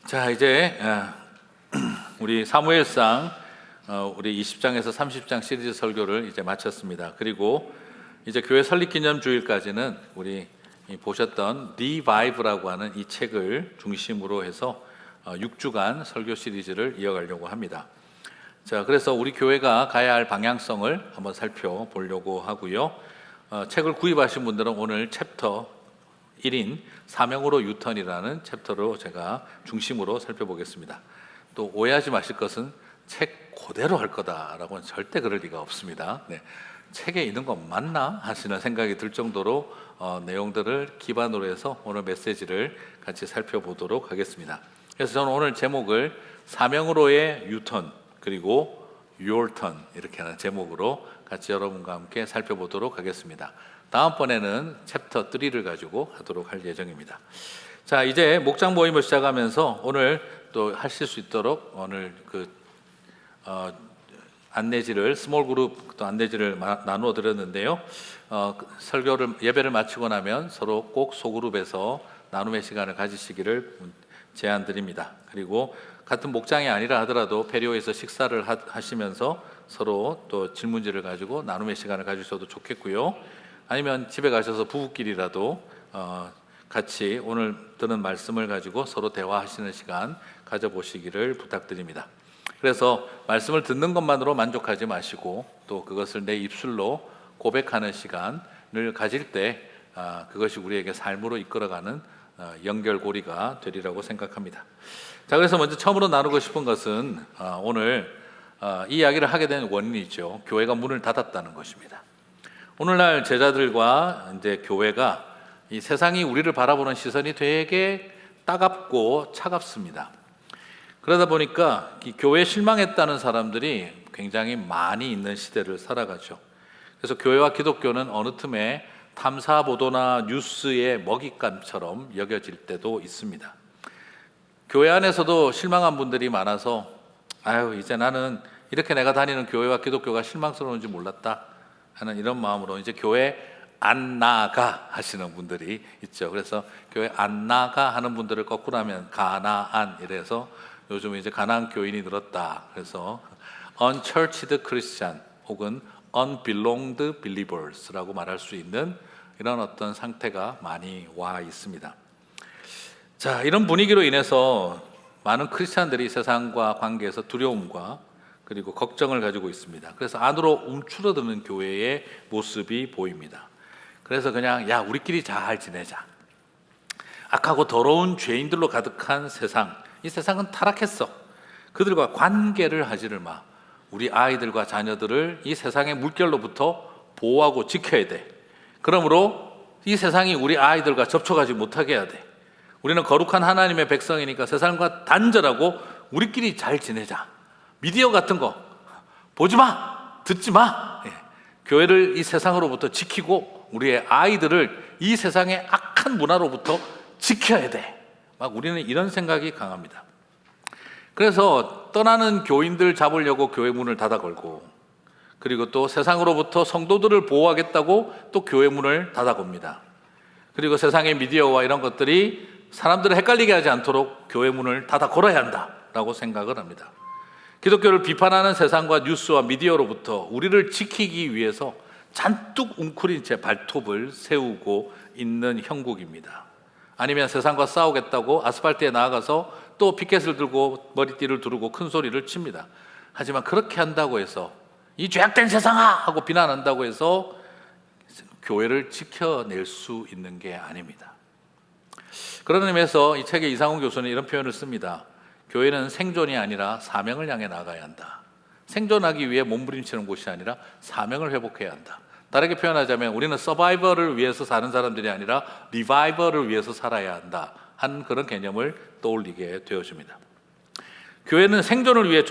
자, 이제 우리 사무엘상 우리 20장에서 30장 시리즈 설교를 이제 마쳤습니다. 그리고 이제 교회 설립 기념 주일까지는 우리 보셨던 리바이브라고 하는 이 책을 중심으로 해서 6주간 설교 시리즈를 이어가려고 합니다. 자, 그래서 우리 교회가 가야 할 방향성을 한번 살펴보려고 하고요. 책을 구입하신 분들은 오늘 챕터 1인 사명으로 유턴이라는 챕터로 제가 중심으로 살펴보겠습니다. 또 오해하지 마실 것은 책 그대로 할 거다라고는 절대 그럴 리가 없습니다. 네. 책에 있는 거 맞나 하시는 생각이 들 정도로 내용들을 기반으로 해서 오늘 메시지를 같이 살펴보도록 하겠습니다. 그래서 저는 오늘 제목을 사명으로의 유턴 그리고 Your Turn 이렇게 하는 제목으로 같이 여러분과 함께 살펴보도록 하겠습니다. 다음번에는 챕터 3를 가지고 하도록 할 예정입니다. 자, 이제 목장 모임을 시작하면서 오늘 또 하실 수 있도록 오늘 안내지를 스몰 그룹 또 안내지를 나누어 드렸는데요. 예배를 마치고 나면 서로 꼭 소그룹에서 나눔의 시간을 가지시기를 제안드립니다. 그리고 같은 목장이 아니라 하더라도 페리오에서 식사를 하시면서 서로 또 질문지를 가지고 나눔의 시간을 가지셔도 좋겠고요. 아니면 집에 가셔서 부부끼리라도 같이 오늘 듣는 말씀을 가지고 서로 대화하시는 시간 가져보시기를 부탁드립니다. 그래서 말씀을 듣는 것만으로 만족하지 마시고 또 그것을 내 입술로 고백하는 시간을 가질 때 그것이 우리에게 삶으로 이끌어가는 연결고리가 되리라고 생각합니다. 자, 그래서 먼저 처음으로 나누고 싶은 것은 오늘 이 이야기를 하게 된 원인이죠. 교회가 문을 닫았다는 것입니다. 오늘날 제자들과 이제 교회가 이 세상이 우리를 바라보는 시선이 되게 따갑고 차갑습니다. 그러다 보니까 이 교회에 실망했다는 사람들이 굉장히 많이 있는 시대를 살아가죠. 그래서 교회와 기독교는 어느 틈에 탐사 보도나 뉴스의 먹잇감처럼 여겨질 때도 있습니다. 교회 안에서도 실망한 분들이 많아서 이제 나는 이렇게 내가 다니는 교회와 기독교가 실망스러운지 몰랐다 하는 이런 마음으로 이제 교회 안 나가 하시는 분들이 있죠. 그래서 교회 안 나가 하는 분들을 거꾸로 하면 가나안 이래서 요즘 이제 가나안 교인이 늘었다. 그래서 unchurched Christian 혹은 unbelonged believers라고 말할 수 있는 이런 어떤 상태가 많이 와 있습니다. 자, 이런 분위기로 인해서 많은 크리스찬들이 세상과 관계에서 두려움과 그리고 걱정을 가지고 있습니다. 그래서 안으로 움츠러드는 교회의 모습이 보입니다. 그래서 그냥 우리끼리 잘 지내자. 악하고 더러운 죄인들로 가득한 세상, 이 세상은 타락했어. 그들과 관계를 하지를 마. 우리 아이들과 자녀들을 이 세상의 물결로부터 보호하고 지켜야 돼. 그러므로 이 세상이 우리 아이들과 접촉하지 못하게 해야 돼. 우리는 거룩한 하나님의 백성이니까 세상과 단절하고 우리끼리 잘 지내자. 미디어 같은 거 보지 마, 듣지 마. 교회를 이 세상으로부터 지키고 우리의 아이들을 이 세상의 악한 문화로부터 지켜야 돼. 우리는 이런 생각이 강합니다. 그래서 떠나는 교인들 잡으려고 교회 문을 닫아 걸고, 그리고 또 세상으로부터 성도들을 보호하겠다고 또 교회 문을 닫아 겁니다. 그리고 세상의 미디어와 이런 것들이 사람들을 헷갈리게 하지 않도록 교회 문을 닫아 걸어야 한다라고 생각을 합니다. 기독교를 비판하는 세상과 뉴스와 미디어로부터 우리를 지키기 위해서 잔뜩 웅크린 채 발톱을 세우고 있는 형국입니다. 아니면 세상과 싸우겠다고 아스팔트에 나아가서 또 피켓을 들고 머리띠를 두르고 큰 소리를 칩니다. 하지만 그렇게 한다고 해서 이 죄악된 세상아! 하고 비난한다고 해서 교회를 지켜낼 수 있는 게 아닙니다. 그런 의미에서 이 책의 이상훈 교수는 이런 표현을 씁니다. 교회는 생존이 아니라 사명을 향해 나가야 한다. 생존하기 위해 몸부림치는 곳이 아니라 사명을 회복해야 한다. 다르게 표현하자면 우리는 서바이벌을 위해서 사는 사람들이 아니라 리바이벌을 위해서 살아야 한다 하는 그런 개념을 떠올리게 되어집니다. 교회는 생존을 위해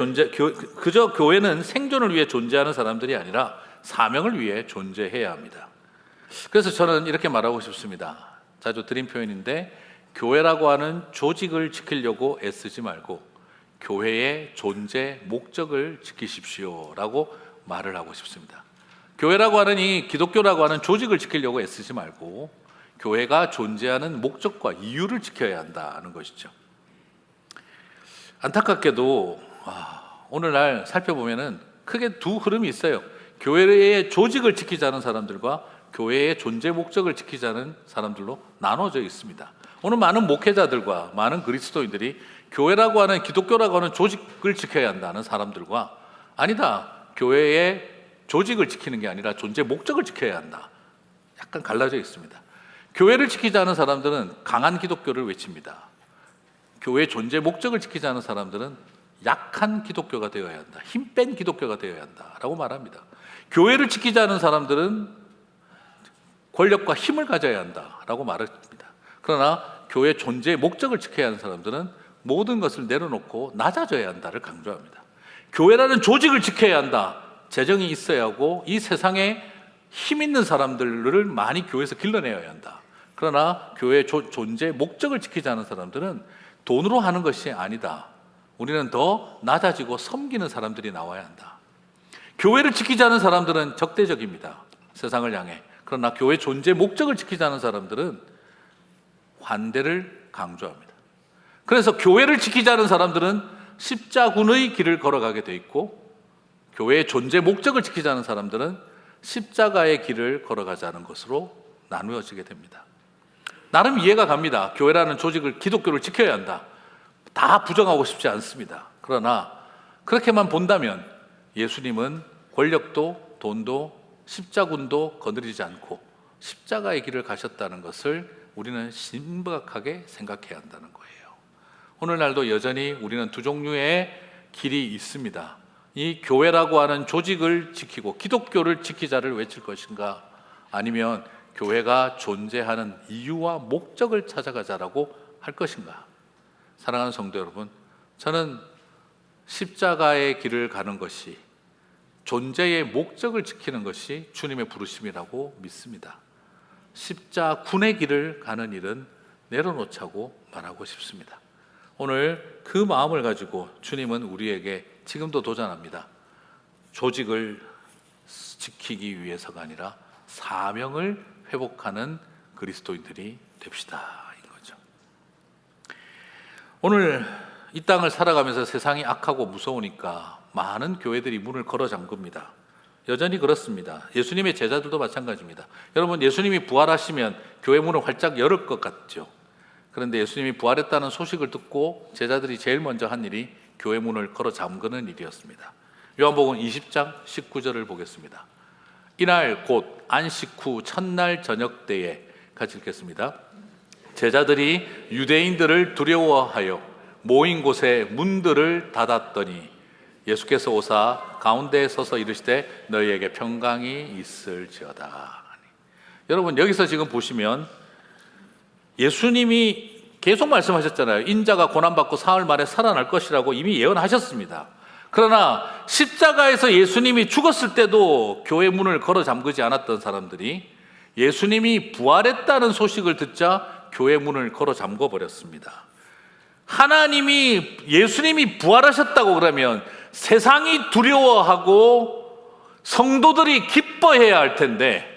교회는 생존을 위해 존재하는 사람들이 아니라 사명을 위해 존재해야 합니다. 그래서 저는 이렇게 말하고 싶습니다. 자주 드린 표현인데 교회라고 하는 조직을 지키려고 애쓰지 말고 교회의 존재 목적을 지키십시오라고 말을 하고 싶습니다. 교회라고 하는 이 기독교라고 하는 조직을 지키려고 애쓰지 말고 교회가 존재하는 목적과 이유를 지켜야 한다는 것이죠. 안타깝게도 오늘날 살펴보면은 크게 두 흐름이 있어요. 교회의 조직을 지키자는 사람들과 교회의 존재 목적을 지키자는 사람들로 나눠져 있습니다. 오늘 많은 목회자들과 많은 그리스도인들이 교회라고 하는, 기독교라고 하는 조직을 지켜야 한다는 사람들과, 아니다, 교회의 조직을 지키는 게 아니라 존재 목적을 지켜야 한다, 약간 갈라져 있습니다. 교회를 지키자는 사람들은 강한 기독교를 외칩니다. 교회의 존재 목적을 지키자는 사람들은 약한 기독교가 되어야 한다, 힘 뺀 기독교가 되어야 한다라고 말합니다. 교회를 지키자는 사람들은 권력과 힘을 가져야 한다라고 말합니다. 그러나 교회 존재의 목적을 지켜야 하는 사람들은 모든 것을 내려놓고 낮아져야 한다를 강조합니다. 교회라는 조직을 지켜야 한다, 재정이 있어야 하고 이 세상에 힘 있는 사람들을 많이 교회에서 길러내야 한다. 그러나 교회의 존재 목적을 지키지 않은 사람들은 돈으로 하는 것이 아니다, 우리는 더 낮아지고 섬기는 사람들이 나와야 한다. 교회를 지키지 않은 사람들은 적대적입니다, 세상을 향해. 그러나 교회 존재 목적을 지키지 않은 사람들은 환대를 강조합니다. 그래서 교회를 지키지 않은 사람들은 십자군의 길을 걸어가게 돼 있고, 교회의 존재 목적을 지키지 않은 사람들은 십자가의 길을 걸어가자는 것으로 나누어지게 됩니다. 나름 이해가 갑니다. 교회라는 조직을, 기독교를 지켜야 한다, 다 부정하고 싶지 않습니다. 그러나 그렇게만 본다면 예수님은 권력도 돈도 십자군도 거느리지 않고 십자가의 길을 가셨다는 것을 우리는 심각하게 생각해야 한다는 거예요. 오늘날도 여전히 우리는 두 종류의 길이 있습니다. 이 교회라고 하는 조직을 지키고 기독교를 지키자를 외칠 것인가, 아니면 교회가 존재하는 이유와 목적을 찾아가자라고 할 것인가. 사랑하는 성도 여러분, 저는 십자가의 길을 가는 것이, 존재의 목적을 지키는 것이 주님의 부르심이라고 믿습니다. 십자군의 길을 가는 일은 내려놓자고 말하고 싶습니다. 오늘 그 마음을 가지고 주님은 우리에게 지금도 도전합니다. 조직을 지키기 위해서가 아니라 사명을 회복하는 그리스도인들이 됩시다, 인 거죠. 오늘 이 땅을 살아가면서 세상이 악하고 무서우니까 많은 교회들이 문을 걸어 잠급니다. 여전히 그렇습니다. 예수님의 제자들도 마찬가지입니다. 여러분, 예수님이 부활하시면 교회 문을 활짝 열을 것 같죠. 그런데 예수님이 부활했다는 소식을 듣고 제자들이 제일 먼저 한 일이 교회 문을 걸어 잠그는 일이었습니다. 요한복음 20장 19절을 보겠습니다. 이날 곧 안식 후 첫날 저녁 때에, 같이 읽겠습니다. 제자들이 유대인들을 두려워하여 모인 곳에 문들을 닫았더니 예수께서 오사 가운데에 서서 이르시되 너희에게 평강이 있을지어다. 여러분, 여기서 지금 보시면 예수님이 계속 말씀하셨잖아요. 인자가 고난받고 사흘 만에 살아날 것이라고 이미 예언하셨습니다. 그러나 십자가에서 예수님이 죽었을 때도 교회 문을 걸어 잠그지 않았던 사람들이 예수님이 부활했다는 소식을 듣자 교회 문을 걸어 잠궈 버렸습니다. 하나님이, 예수님이 부활하셨다고 그러면 세상이 두려워하고 성도들이 기뻐해야 할 텐데,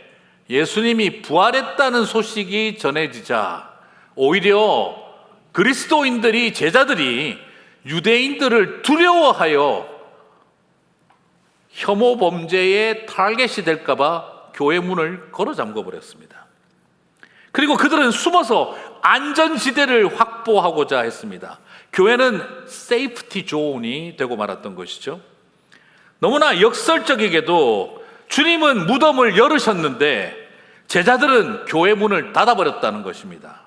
예수님이 부활했다는 소식이 전해지자 오히려 그리스도인들이, 제자들이 유대인들을 두려워하여 혐오 범죄의 타겟이 될까봐 교회 문을 걸어 잠궈 버렸습니다. 그리고 그들은 숨어서 안전지대를 확보하고자 했습니다. 교회는 세이프티 존이 되고 말았던 것이죠. 너무나 역설적이게도 주님은 무덤을 열으셨는데 제자들은 교회 문을 닫아버렸다는 것입니다.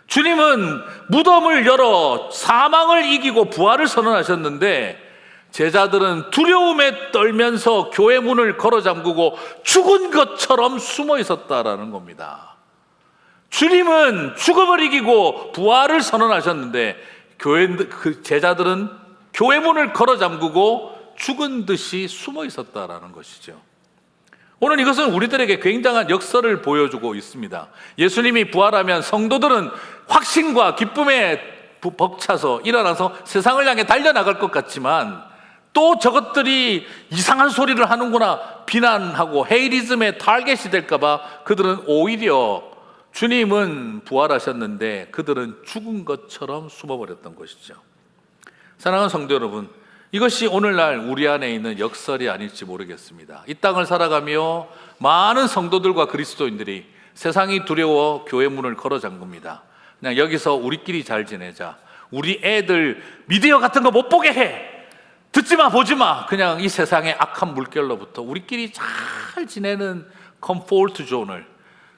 주님은 무덤을 열어 사망을 이기고 부활을 선언하셨는데 제자들은 두려움에 떨면서 교회 문을 걸어 잠그고 죽은 것처럼 숨어 있었다라는 겁니다. 주님은 죽음을 이기고 부활을 선언하셨는데 제자들은 교회 문을 걸어 잠그고 죽은 듯이 숨어 있었다라는 것이죠. 오늘 이것은 우리들에게 굉장한 역설을 보여주고 있습니다. 예수님이 부활하면 성도들은 확신과 기쁨에 벅차서 일어나서 세상을 향해 달려나갈 것 같지만, 또 저것들이 이상한 소리를 하는구나 비난하고 헤이리즘의 타겟이 될까봐 그들은 오히려 주님은 부활하셨는데 그들은 죽은 것처럼 숨어버렸던 것이죠. 사랑하는 성도 여러분, 이것이 오늘날 우리 안에 있는 역설이 아닐지 모르겠습니다. 이 땅을 살아가며 많은 성도들과 그리스도인들이 세상이 두려워 교회 문을 걸어 잠깁니다. 그냥 여기서 우리끼리 잘 지내자, 우리 애들 미디어 같은 거 못 보게 해, 듣지 마, 보지 마, 그냥 이 세상의 악한 물결로부터 우리끼리 잘 지내는 컴포트 존을,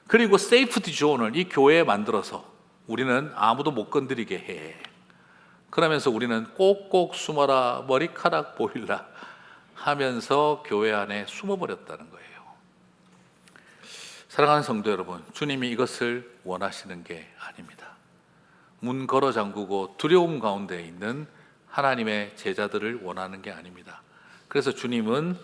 그리고 세이프티 존을 이 교회에 만들어서 우리는 아무도 못 건드리게 해. 그러면서 우리는 꼭꼭 숨어라, 머리카락 보일라 하면서 교회 안에 숨어버렸다는 거예요. 사랑하는 성도 여러분, 주님이 이것을 원하시는 게 아닙니다. 문 걸어 잠그고 두려움 가운데 있는 하나님의 제자들을 원하는 게 아닙니다. 그래서 주님은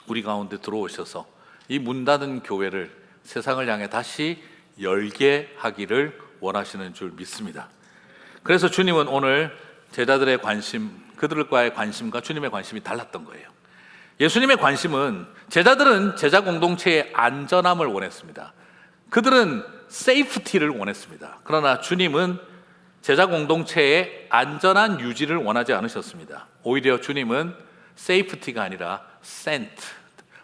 우리 가운데 들어오셔서 이 문 닫은 교회를 세상을 향해 다시 열게 하기를 원하시는 줄 믿습니다. 그래서 주님은 오늘 제자들의 관심, 그들과의 관심과 주님의 관심이 달랐던 거예요. 예수님의 관심은, 제자들은 제자 공동체의 안전함을 원했습니다. 그들은 세이프티를 원했습니다. 그러나 주님은 제자 공동체의 안전한 유지를 원하지 않으셨습니다. 오히려 주님은 세이프티가 아니라 센트,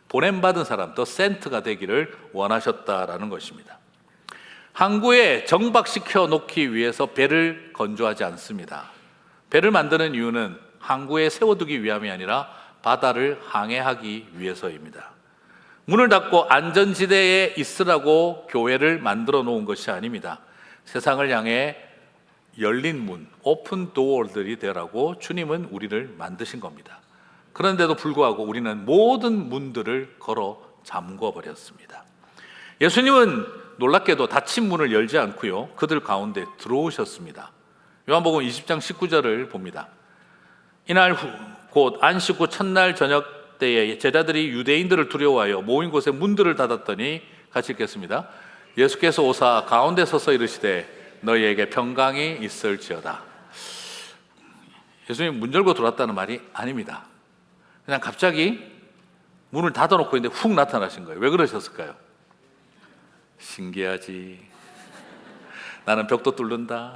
보냄받은 사람, 더 센트가 되기를 원하셨다라는 것입니다. 항구에 정박시켜 놓기 위해서 배를 건조하지 않습니다. 배를 만드는 이유는 항구에 세워두기 위함이 아니라 바다를 항해하기 위해서입니다. 문을 닫고 안전지대에 있으라고 교회를 만들어 놓은 것이 아닙니다. 세상을 향해 열린 문, 오픈 도어들이 되라고 주님은 우리를 만드신 겁니다. 그런데도 불구하고 우리는 모든 문들을 걸어 잠궈 버렸습니다. 예수님은 놀랍게도 닫힌 문을 열지 않고요, 그들 가운데 들어오셨습니다. 요한복음 20장 19절을 봅니다. 이날 곧 안식 후 첫날 저녁 때에 제자들이 유대인들을 두려워하여 모인 곳에 문들을 닫았더니, 같이 읽겠습니다. 예수께서 오사 가운데 서서 이르시되 너희에게 평강이 있을지어다. 예수님이 문 열고 들어왔다는 말이 아닙니다. 그냥 갑자기 문을 닫아놓고 있는데 훅 나타나신 거예요. 왜 그러셨을까요? 신기하지. 나는 벽도 뚫는다.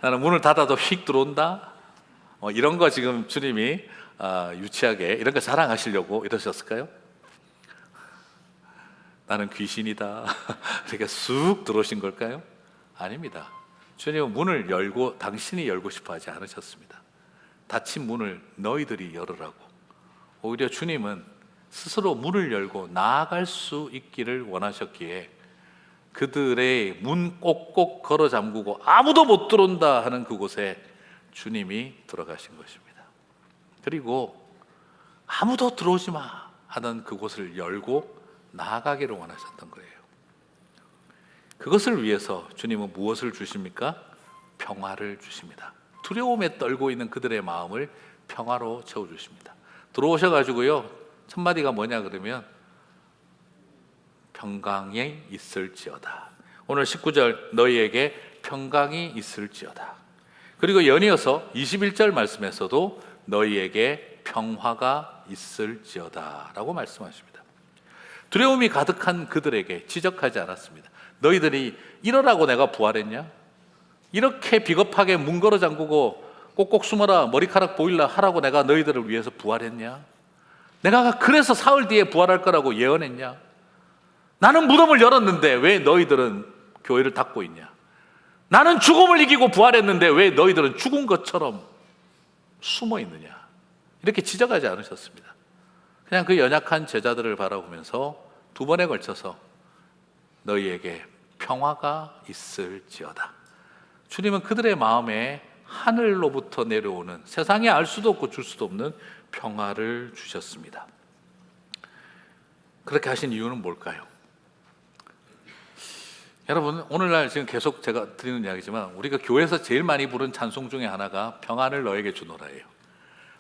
나는 문을 닫아도 휙 들어온다. 이런 거 지금 주님이 유치하게 이런 거 자랑하시려고 이러셨을까요? 나는 귀신이다. 이렇게 쑥 들어오신 걸까요? 아닙니다. 주님은 문을 열고 당신이 열고 싶어 하지 않으셨습니다. 닫힌 문을 너희들이 열으라고. 오히려 주님은 스스로 문을 열고 나아갈 수 있기를 원하셨기에 그들의 문 꼭꼭 걸어 잠그고 아무도 못 들어온다 하는 그곳에 주님이 들어가신 것입니다. 그리고 아무도 들어오지 마 하던 그곳을 열고 나아가기를 원하셨던 거예요. 그것을 위해서 주님은 무엇을 주십니까? 평화를 주십니다. 두려움에 떨고 있는 그들의 마음을 평화로 채워주십니다. 들어오셔가지고요, 첫 마디가 뭐냐 그러면 평강이 있을지어다. 오늘 19절 너희에게 평강이 있을지어다. 그리고 연이어서 21절 말씀에서도 너희에게 평화가 있을지어다 라고 말씀하십니다. 두려움이 가득한 그들에게 지적하지 않았습니다. 너희들이 이러라고 내가 부활했냐? 이렇게 비겁하게 문 걸어 잠그고 꼭꼭 숨어라, 머리카락 보일라 하라고 내가 너희들을 위해서 부활했냐? 내가 그래서 사흘 뒤에 부활할 거라고 예언했냐? 나는 무덤을 열었는데 왜 너희들은 교회를 닫고 있냐? 나는 죽음을 이기고 부활했는데 왜 너희들은 죽은 것처럼 숨어 있느냐? 이렇게 지적하지 않으셨습니다. 그냥 그 연약한 제자들을 바라보면서 두 번에 걸쳐서 너희에게 평화가 있을지어다. 주님은 그들의 마음에 하늘로부터 내려오는, 세상에 알 수도 없고 줄 수도 없는 평화를 주셨습니다. 그렇게 하신 이유는 뭘까요? 여러분, 오늘날 지금 계속 제가 드리는 이야기지만 우리가 교회에서 제일 많이 부른 찬송 중에 하나가 평안을 너에게 주노라예요.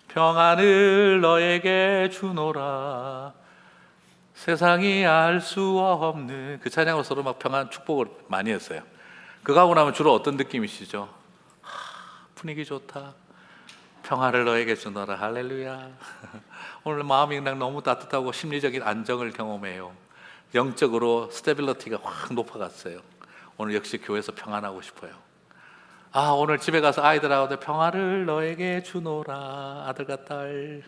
평안을 너에게 주노라, 세상이 알 수 없는, 그 찬양으로 서로 막 평안 축복을 많이 했어요. 그거 하고 나면 주로 어떤 느낌이시죠? 분위기 좋다, 평화를 너에게 주노라, 할렐루야. 오늘 마음이 그냥 너무 따뜻하고 심리적인 안정을 경험해요. 영적으로 스테빌리티가 확 높아갔어요. 오늘 역시 교회에서 평안하고 싶어요. 오늘 집에 가서 아이들하고 평화를 너에게 주노라. 아들과 딸,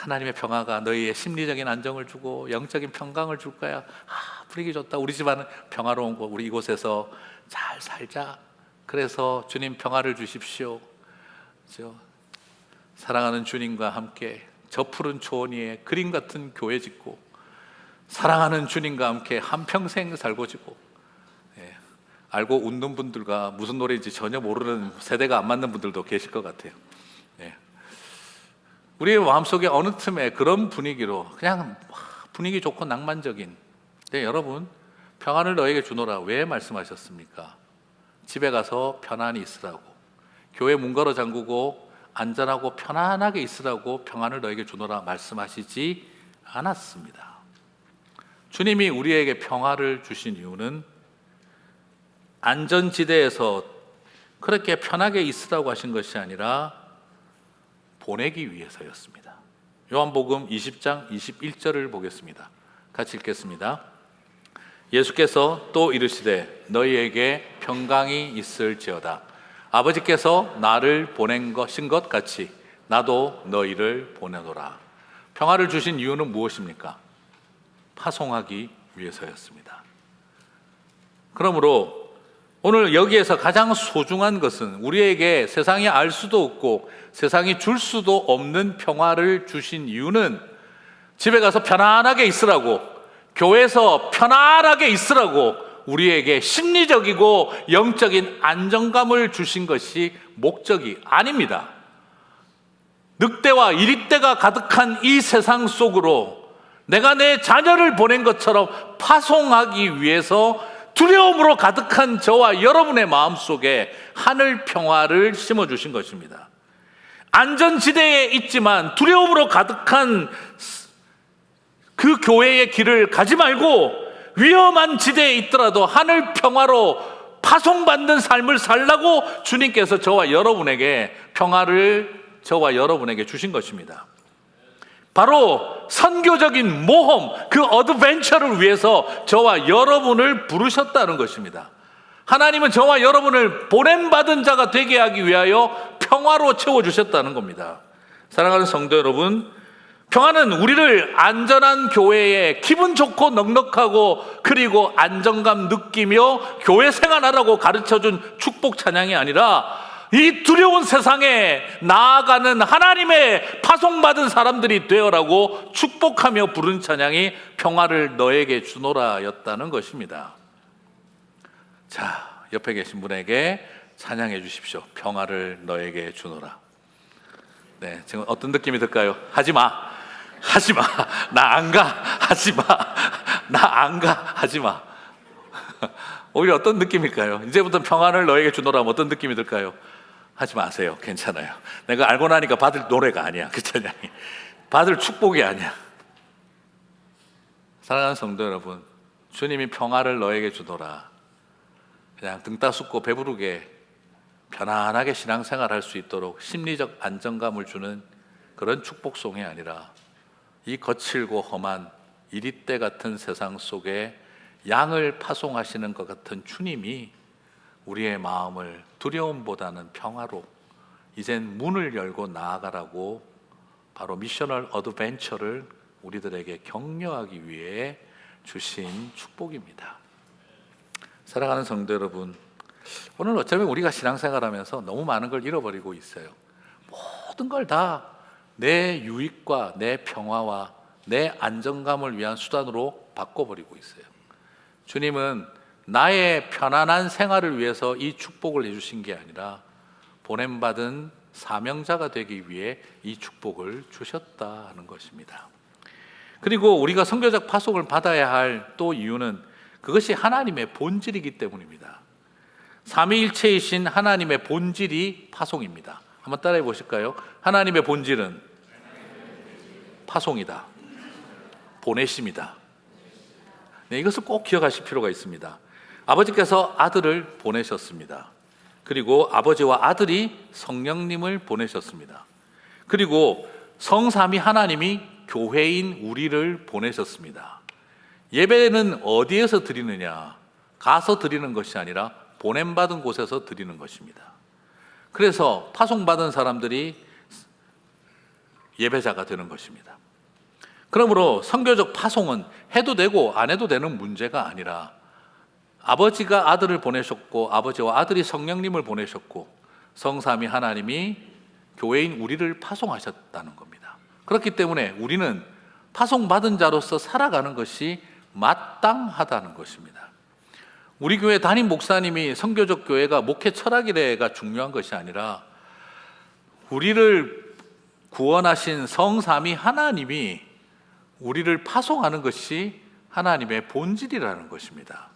하나님의 평화가 너희의 심리적인 안정을 주고 영적인 평강을 줄 거야. 분위기 좋다. 우리 집안은 평화로운 곳, 우리 이곳에서 잘 살자. 그래서 주님 평화를 주십시오. 그렇죠? 사랑하는 주님과 함께 저 푸른 초원 위에 그림 같은 교회 짓고, 사랑하는 주님과 함께 한평생 살고 지고, 알고 웃는 분들과 무슨 노래인지 전혀 모르는, 세대가 안 맞는 분들도 계실 것 같아요. 우리의 마음속에 어느 틈에 그런 분위기로 그냥 분위기 좋고 낭만적인, 여러분, 평안을 너에게 주노라 왜 말씀하셨습니까? 집에 가서 편안히 있으라고, 교회 문 걸어 잠그고 안전하고 편안하게 있으라고 평안을 너에게 주노라 말씀하시지 않았습니다. 주님이 우리에게 평화를 주신 이유는 안전지대에서 그렇게 편하게 있으라고 하신 것이 아니라 보내기 위해서였습니다. 요한복음 20장 21절을 보겠습니다. 같이 읽겠습니다. 예수께서 또 이르시되 너희에게 평강이 있을지어다. 아버지께서 나를 보낸 것인 것 같이 나도 너희를 보내노라. 평화를 주신 이유는 무엇입니까? 파송하기 위해서였습니다. 그러므로 오늘 여기에서 가장 소중한 것은 우리에게 세상이 알 수도 없고 세상이 줄 수도 없는 평화를 주신 이유는 집에 가서 편안하게 있으라고, 교회에서 편안하게 있으라고 우리에게 심리적이고 영적인 안정감을 주신 것이 목적이 아닙니다. 늑대와 이리떼가 가득한 이 세상 속으로 내가 내 자녀를 보낸 것처럼 파송하기 위해서 두려움으로 가득한 저와 여러분의 마음속에 하늘 평화를 심어주신 것입니다. 안전지대에 있지만 두려움으로 가득한 그 교회의 길을 가지 말고 위험한 지대에 있더라도 하늘 평화로 파송받는 삶을 살라고 주님께서 저와 여러분에게 평화를 저와 여러분에게 주신 것입니다. 바로 선교적인 모험, 그 어드벤처를 위해서 저와 여러분을 부르셨다는 것입니다. 하나님은 저와 여러분을 보냄받은 자가 되게 하기 위하여 평화로 채워주셨다는 겁니다. 사랑하는 성도 여러분, 평화는 우리를 안전한 교회에 기분 좋고 넉넉하고 그리고 안정감 느끼며 교회 생활하라고 가르쳐준 축복 찬양이 아니라 이 두려운 세상에 나아가는 하나님의 파송받은 사람들이 되어라고 축복하며 부른 찬양이 평화를 너에게 주노라 였다는 것입니다. 자, 옆에 계신 분에게 찬양해 주십시오. 평화를 너에게 주노라. 네, 지금 어떤 느낌이 들까요? 하지마, 하지마, 나 안 가, 하지마, 나 안 가, 하지마. 오히려 어떤 느낌일까요? 이제부터 평안을 너에게 주노라 하면 어떤 느낌이 들까요? 하지 마세요. 괜찮아요. 내가 알고 나니까 받을 노래가 아니야. 그 찬양이 받을 축복이 아니야. 사랑하는 성도 여러분, 주님이 평화를 너에게 주노라, 그냥 등 따숩고 배부르게 편안하게 신앙생활할 수 있도록 심리적 안정감을 주는 그런 축복송이 아니라 이 거칠고 험한 이리떼 같은 세상 속에 양을 파송하시는 것 같은 주님이 우리의 마음을 두려움보다는 평화로 이젠 문을 열고 나아가라고 바로 미셔널 어드벤처를 우리들에게 격려하기 위해 주신 축복입니다. 사랑하는 성도 여러분, 오늘 어쩌면 우리가 신앙생활하면서 너무 많은 걸 잃어버리고 있어요. 모든 걸 다 내 유익과 내 평화와 내 안정감을 위한 수단으로 바꿔버리고 있어요. 주님은 나의 편안한 생활을 위해서 이 축복을 해주신 게 아니라 보냄받은 사명자가 되기 위해 이 축복을 주셨다는 것입니다. 그리고 우리가 선교적 파송을 받아야 할 또 이유는 그것이 하나님의 본질이기 때문입니다. 삼위일체이신 하나님의 본질이 파송입니다. 한번 따라해 보실까요? 하나님의 본질은 파송이다, 보내심이다. 네, 이것을 꼭 기억하실 필요가 있습니다. 아버지께서 아들을 보내셨습니다. 그리고 아버지와 아들이 성령님을 보내셨습니다. 그리고 성삼위 하나님이 교회인 우리를 보내셨습니다. 예배는 어디에서 드리느냐? 가서 드리는 것이 아니라 보냄받은 곳에서 드리는 것입니다. 그래서 파송받은 사람들이 예배자가 되는 것입니다. 그러므로 선교적 파송은 해도 되고 안 해도 되는 문제가 아니라 아버지가 아들을 보내셨고 아버지와 아들이 성령님을 보내셨고 성삼위 하나님이 교회인 우리를 파송하셨다는 겁니다. 그렇기 때문에 우리는 파송받은 자로서 살아가는 것이 마땅하다는 것입니다. 우리 교회 담임 목사님이 선교적 교회가 목회 철학이래가 중요한 것이 아니라 우리를 구원하신 성삼위 하나님이 우리를 파송하는 것이 하나님의 본질이라는 것입니다.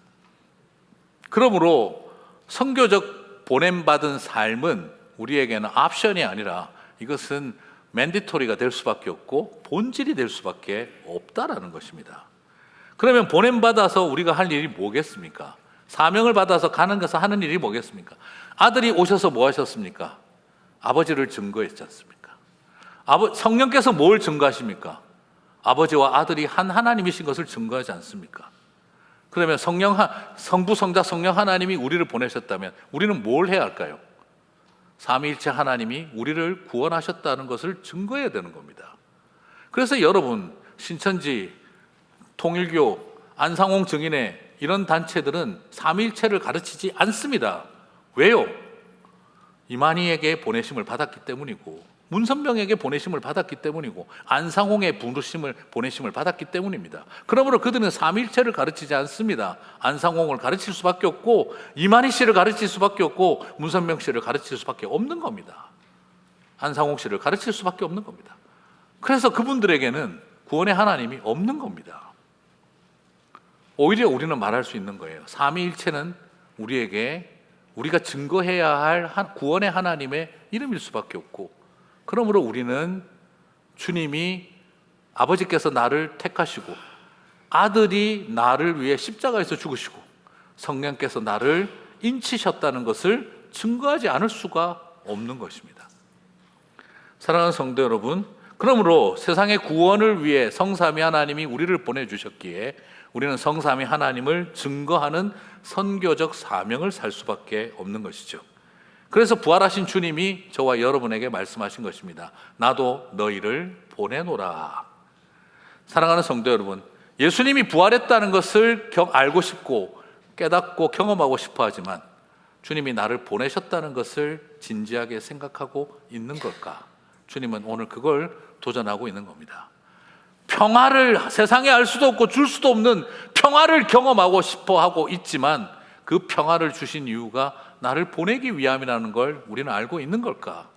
그러므로 선교적 보냄받은 삶은 우리에게는 옵션이 아니라 이것은 맨디토리가 될 수밖에 없고 본질이 될 수밖에 없다라는 것입니다. 그러면 보냄받아서 우리가 할 일이 뭐겠습니까? 사명을 받아서 가는 것을 하는 일이 뭐겠습니까? 아들이 오셔서 뭐 하셨습니까? 아버지를 증거했지 않습니까? 성령께서 뭘 증거하십니까? 아버지와 아들이 한 하나님이신 것을 증거하지 않습니까? 그러면 성부, 성자, 성령 하나님이 우리를 보내셨다면 우리는 뭘 해야 할까요? 삼위일체 하나님이 우리를 구원하셨다는 것을 증거해야 되는 겁니다. 그래서 여러분, 신천지, 통일교, 안상홍 증인회 이런 단체들은 삼위일체를 가르치지 않습니다. 왜요? 이만희에게 보내심을 받았기 때문이고 문선명에게 보내심을 받았기 때문이고 안상홍의 보내심을 받았기 때문입니다. 그러므로 그들은 삼위일체를 가르치지 않습니다. 안상홍을 가르칠 수밖에 없고 이만희 씨를 가르칠 수밖에 없고 문선명 씨를 가르칠 수밖에 없는 겁니다. 안상홍 씨를 가르칠 수밖에 없는 겁니다. 그래서 그분들에게는 구원의 하나님이 없는 겁니다. 오히려 우리는 말할 수 있는 거예요. 삼위일체는 우리가 증거해야 할 구원의 하나님의 이름일 수밖에 없고, 그러므로 우리는 주님이 아버지께서 나를 택하시고 아들이 나를 위해 십자가에서 죽으시고 성령께서 나를 인치셨다는 것을 증거하지 않을 수가 없는 것입니다. 사랑하는 성도 여러분, 그러므로 세상의 구원을 위해 성삼위 하나님이 우리를 보내주셨기에 우리는 성삼위 하나님을 증거하는 선교적 사명을 살 수밖에 없는 것이죠. 그래서 부활하신 주님이 저와 여러분에게 말씀하신 것입니다. 나도 너희를 보내노라. 사랑하는 성도 여러분, 예수님이 부활했다는 것을 알고 싶고 깨닫고 경험하고 싶어 하지만 주님이 나를 보내셨다는 것을 진지하게 생각하고 있는 걸까? 주님은 오늘 그걸 도전하고 있는 겁니다. 평화를 세상에 알 수도 없고 줄 수도 없는 평화를 경험하고 싶어 하고 있지만 그 평화를 주신 이유가 나를 보내기 위함이라는 걸 우리는 알고 있는 걸까?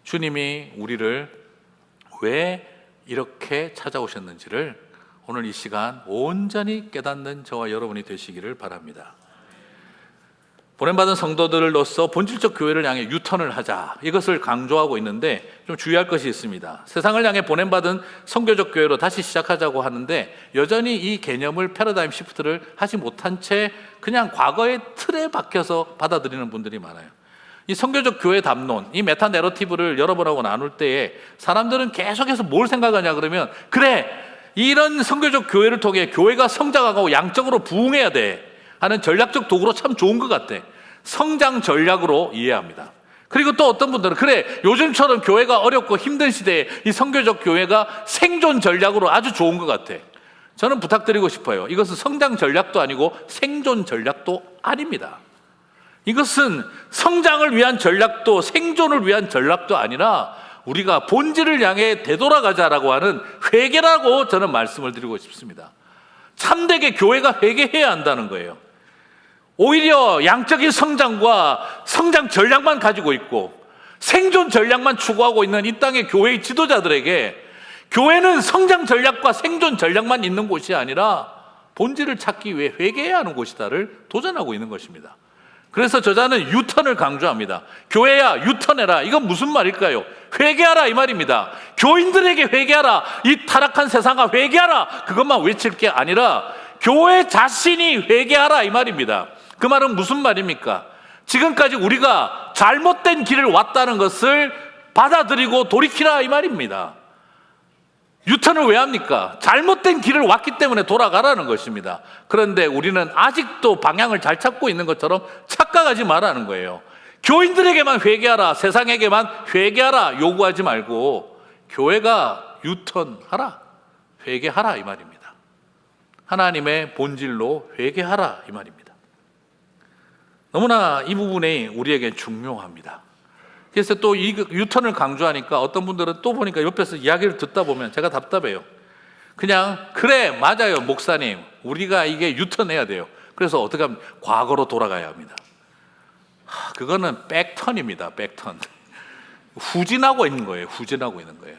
주님이 우리를 왜 이렇게 찾아오셨는지를 오늘 이 시간 온전히 깨닫는 저와 여러분이 되시기를 바랍니다. 보냄받은 성도들로서 본질적 교회를 향해 유턴을 하자, 이것을 강조하고 있는데 좀 주의할 것이 있습니다. 세상을 향해 보냄받은 선교적 교회로 다시 시작하자고 하는데 여전히 이 개념을 패러다임 시프트를 하지 못한 채 그냥 과거의 틀에 박혀서 받아들이는 분들이 많아요. 이 선교적 교회 담론, 이 메타 내러티브를 여러분하고 나눌 때에 사람들은 계속해서 뭘 생각하냐 그러면, 그래, 이런 선교적 교회를 통해 교회가 성장하고 양적으로 부흥해야 돼 하는 전략적 도구로 참 좋은 것 같아. 성장 전략으로 이해합니다. 그리고 또 어떤 분들은, 그래, 요즘처럼 교회가 어렵고 힘든 시대에 이 선교적 교회가 생존 전략으로 아주 좋은 것 같아. 저는 부탁드리고 싶어요. 이것은 성장 전략도 아니고 생존 전략도 아닙니다. 이것은 성장을 위한 전략도 생존을 위한 전략도 아니라 우리가 본질을 향해 되돌아가자라고 하는 회개라고 저는 말씀을 드리고 싶습니다. 참되게 교회가 회개해야 한다는 거예요. 오히려 양적인 성장과 성장 전략만 가지고 있고 생존 전략만 추구하고 있는 이 땅의 교회의 지도자들에게 교회는 성장 전략과 생존 전략만 있는 곳이 아니라 본질을 찾기 위해 회개해야 하는 곳이다를 도전하고 있는 것입니다. 그래서 저자는 유턴을 강조합니다. 교회야, 유턴해라. 이건 무슨 말일까요? 회개하라 이 말입니다. 교인들에게 회개하라. 이 타락한 세상아 회개하라. 그것만 외칠 게 아니라 교회 자신이 회개하라 이 말입니다. 그 말은 무슨 말입니까? 지금까지 우리가 잘못된 길을 왔다는 것을 받아들이고 돌이키라 이 말입니다. 유턴을 왜 합니까? 잘못된 길을 왔기 때문에 돌아가라는 것입니다. 그런데 우리는 아직도 방향을 잘 찾고 있는 것처럼 착각하지 말라는 거예요. 교인들에게만 회개하라, 세상에게만 회개하라 요구하지 말고 교회가 유턴하라, 회개하라 이 말입니다. 하나님의 본질로 회개하라 이 말입니다. 너무나 이 부분이 우리에게 중요합니다. 그래서 또 이 유턴을 강조하니까 어떤 분들은 또 보니까 옆에서 이야기를 듣다 보면 제가 답답해요. 그냥 그래 맞아요 목사님, 우리가 이게 유턴해야 돼요. 그래서 어떻게 하면 과거로 돌아가야 합니다. 그거는 백턴입니다. 백턴. 후진하고 있는 거예요. 후진하고 있는 거예요.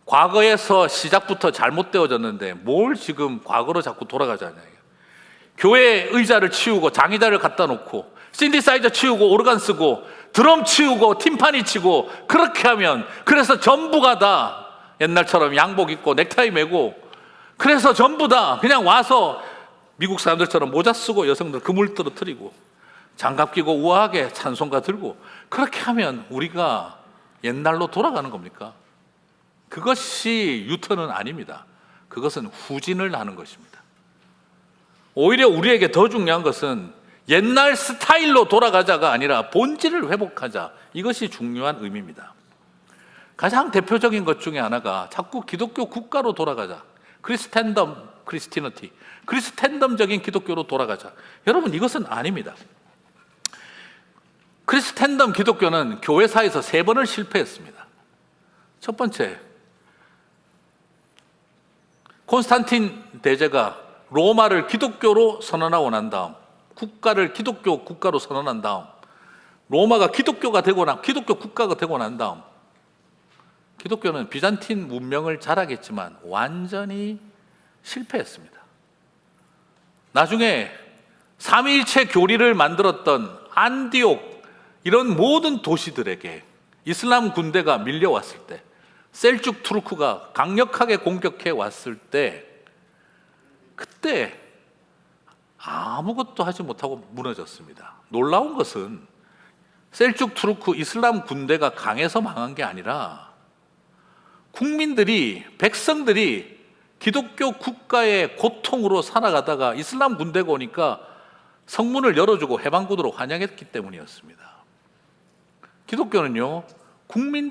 과거에서 시작부터 잘못되어졌는데 뭘 지금 과거로 자꾸 돌아가자냐. 교회 의자를 치우고 장의자를 갖다 놓고 신디사이저 치우고 오르간 쓰고 드럼 치우고 팀파니 치고 그렇게 하면, 그래서 전부가 다 옛날처럼 양복 입고 넥타이 매고, 그래서 전부 다 그냥 와서 미국 사람들처럼 모자 쓰고 여성들 그물 떨어뜨리고 장갑 끼고 우아하게 찬송가 들고 그렇게 하면 우리가 옛날로 돌아가는 겁니까? 그것이 유턴은 아닙니다. 그것은 후진을 하는 것입니다. 오히려 우리에게 더 중요한 것은 옛날 스타일로 돌아가자가 아니라 본질을 회복하자, 이것이 중요한 의미입니다. 가장 대표적인 것 중에 하나가 자꾸 기독교 국가로 돌아가자, 크리스텐덤 크리스티너티, 크리스텐덤적인 기독교로 돌아가자. 여러분, 이것은 아닙니다. 크리스텐덤 기독교는 교회사에서 3번을 실패했습니다. 첫 번째, 콘스탄틴 대제가 로마를 기독교로 선언하고 난 다음, 국가를 기독교 국가로 선언한 다음, 로마가 기독교 국가가 되고 난 다음, 기독교는 비잔틴 문명을 자랑했지만 완전히 실패했습니다. 나중에 삼위일체 교리를 만들었던 안디옥, 이런 모든 도시들에게 이슬람 군대가 밀려왔을 때, 셀죽 투르크가 강력하게 공격해 왔을 때, 그때 아무것도 하지 못하고 무너졌습니다. 놀라운 것은 셀죽 투르크 이슬람 군대가 강해서 망한 게 아니라 국민들이, 백성들이 기독교 국가의 고통으로 살아가다가 이슬람 군대가 오니까 성문을 열어주고 해방군으로 환영했기 때문이었습니다. 기독교는요,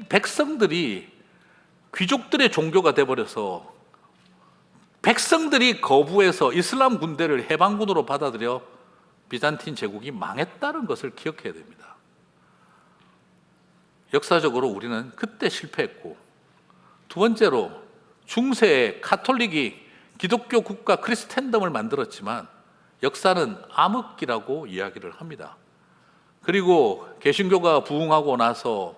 백성들이 귀족들의 종교가 되어버려서 백성들이 거부해서 이슬람 군대를 해방군으로 받아들여 비잔틴 제국이 망했다는 것을 기억해야 됩니다. 역사적으로 우리는 그때 실패했고, 두 번째로 중세에 카톨릭이 기독교 국가 크리스텐덤을 만들었지만 역사는 암흑기라고 이야기를 합니다. 그리고 개신교가 부흥하고 나서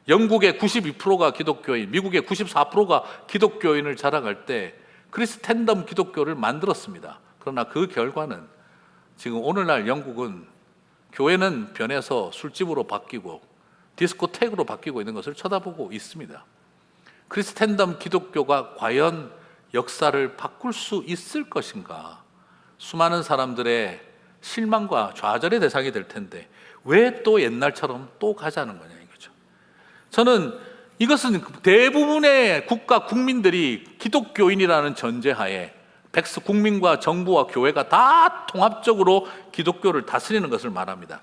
영국의 92%가 기독교인, 미국의 94%가 기독교인을 자랑할 때 크리스텐덤 기독교를 만들었습니다. 그러나 그 결과는 지금 오늘날 영국은 교회는 변해서 술집으로 바뀌고 디스코텍으로 바뀌고 있는 것을 쳐다보고 있습니다. 크리스텐덤 기독교가 과연 역사를 바꿀 수 있을 것인가? 수많은 사람들의 실망과 좌절의 대상이 될 텐데 왜 또 옛날처럼 또 가자는 거냐 이거죠. 저는 이것은 대부분의 국가 국민들이 기독교인이라는 전제하에 국민과 정부와 교회가 다 통합적으로 기독교를 다스리는 것을 말합니다.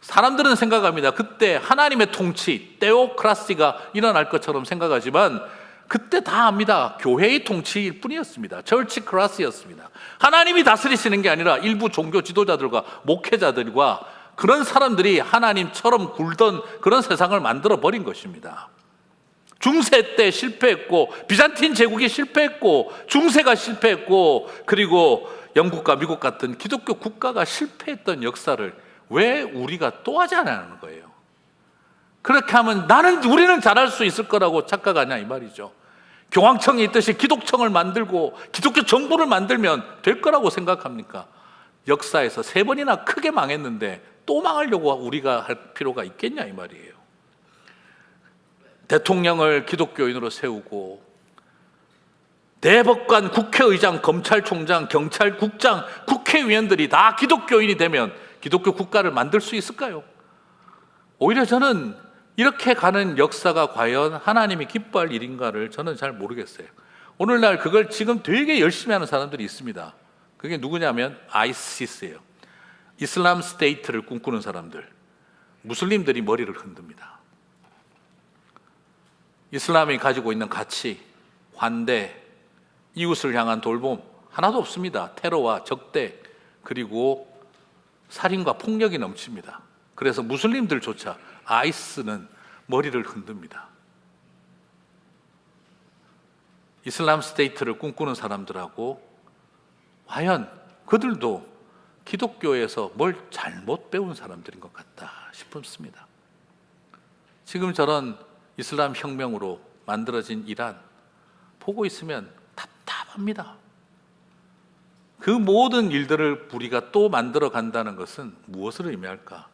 사람들은 생각합니다. 그때 하나님의 통치, 테오크라시가 일어날 것처럼 생각하지만 그때 다 압니다. 교회의 통치일 뿐이었습니다. 처치크라시였습니다. 하나님이 다스리시는 게 아니라 일부 종교 지도자들과 목회자들과 그런 사람들이 하나님처럼 굴던 그런 세상을 만들어 버린 것입니다. 중세 때 실패했고, 비잔틴 제국이 실패했고, 중세가 실패했고, 그리고 영국과 미국 같은 기독교 국가가 실패했던 역사를 왜 우리가 또 하지 않는 거예요? 그렇게 하면 우리는 잘할 수 있을 거라고 착각하냐 이 말이죠. 교황청이 있듯이 기독청을 만들고 기독교 정부를 만들면 될 거라고 생각합니까? 역사에서 3번이나 크게 망했는데 또 망하려고 우리가 할 필요가 있겠냐 이 말이에요. 대통령을 기독교인으로 세우고 대법관, 국회의장, 검찰총장, 경찰국장, 국회의원들이 다 기독교인이 되면 기독교 국가를 만들 수 있을까요? 오히려 저는 이렇게 가는 역사가 과연 하나님이 기뻐할 일인가를 저는 잘 모르겠어요. 오늘날 그걸 지금 되게 열심히 하는 사람들이 있습니다. 그게 누구냐면 아이시스예요. 이슬람 스테이트를 꿈꾸는 사람들. 무슬림들이 머리를 흔듭니다. 이슬람이 가지고 있는 가치, 환대, 이웃을 향한 돌봄 하나도 없습니다. 테러와 적대, 그리고 살인과 폭력이 넘칩니다. 그래서 무슬림들조차 아이스는 머리를 흔듭니다. 이슬람 스테이트를 꿈꾸는 사람들하고 과연 그들도 기독교에서 뭘 잘못 배운 사람들인 것 같다 싶습니다. 지금 저런 이슬람 혁명으로 만들어진 이란 보고 있으면 답답합니다. 그 모든 일들을 우리가 또 만들어 간다는 것은 무엇을 의미할까?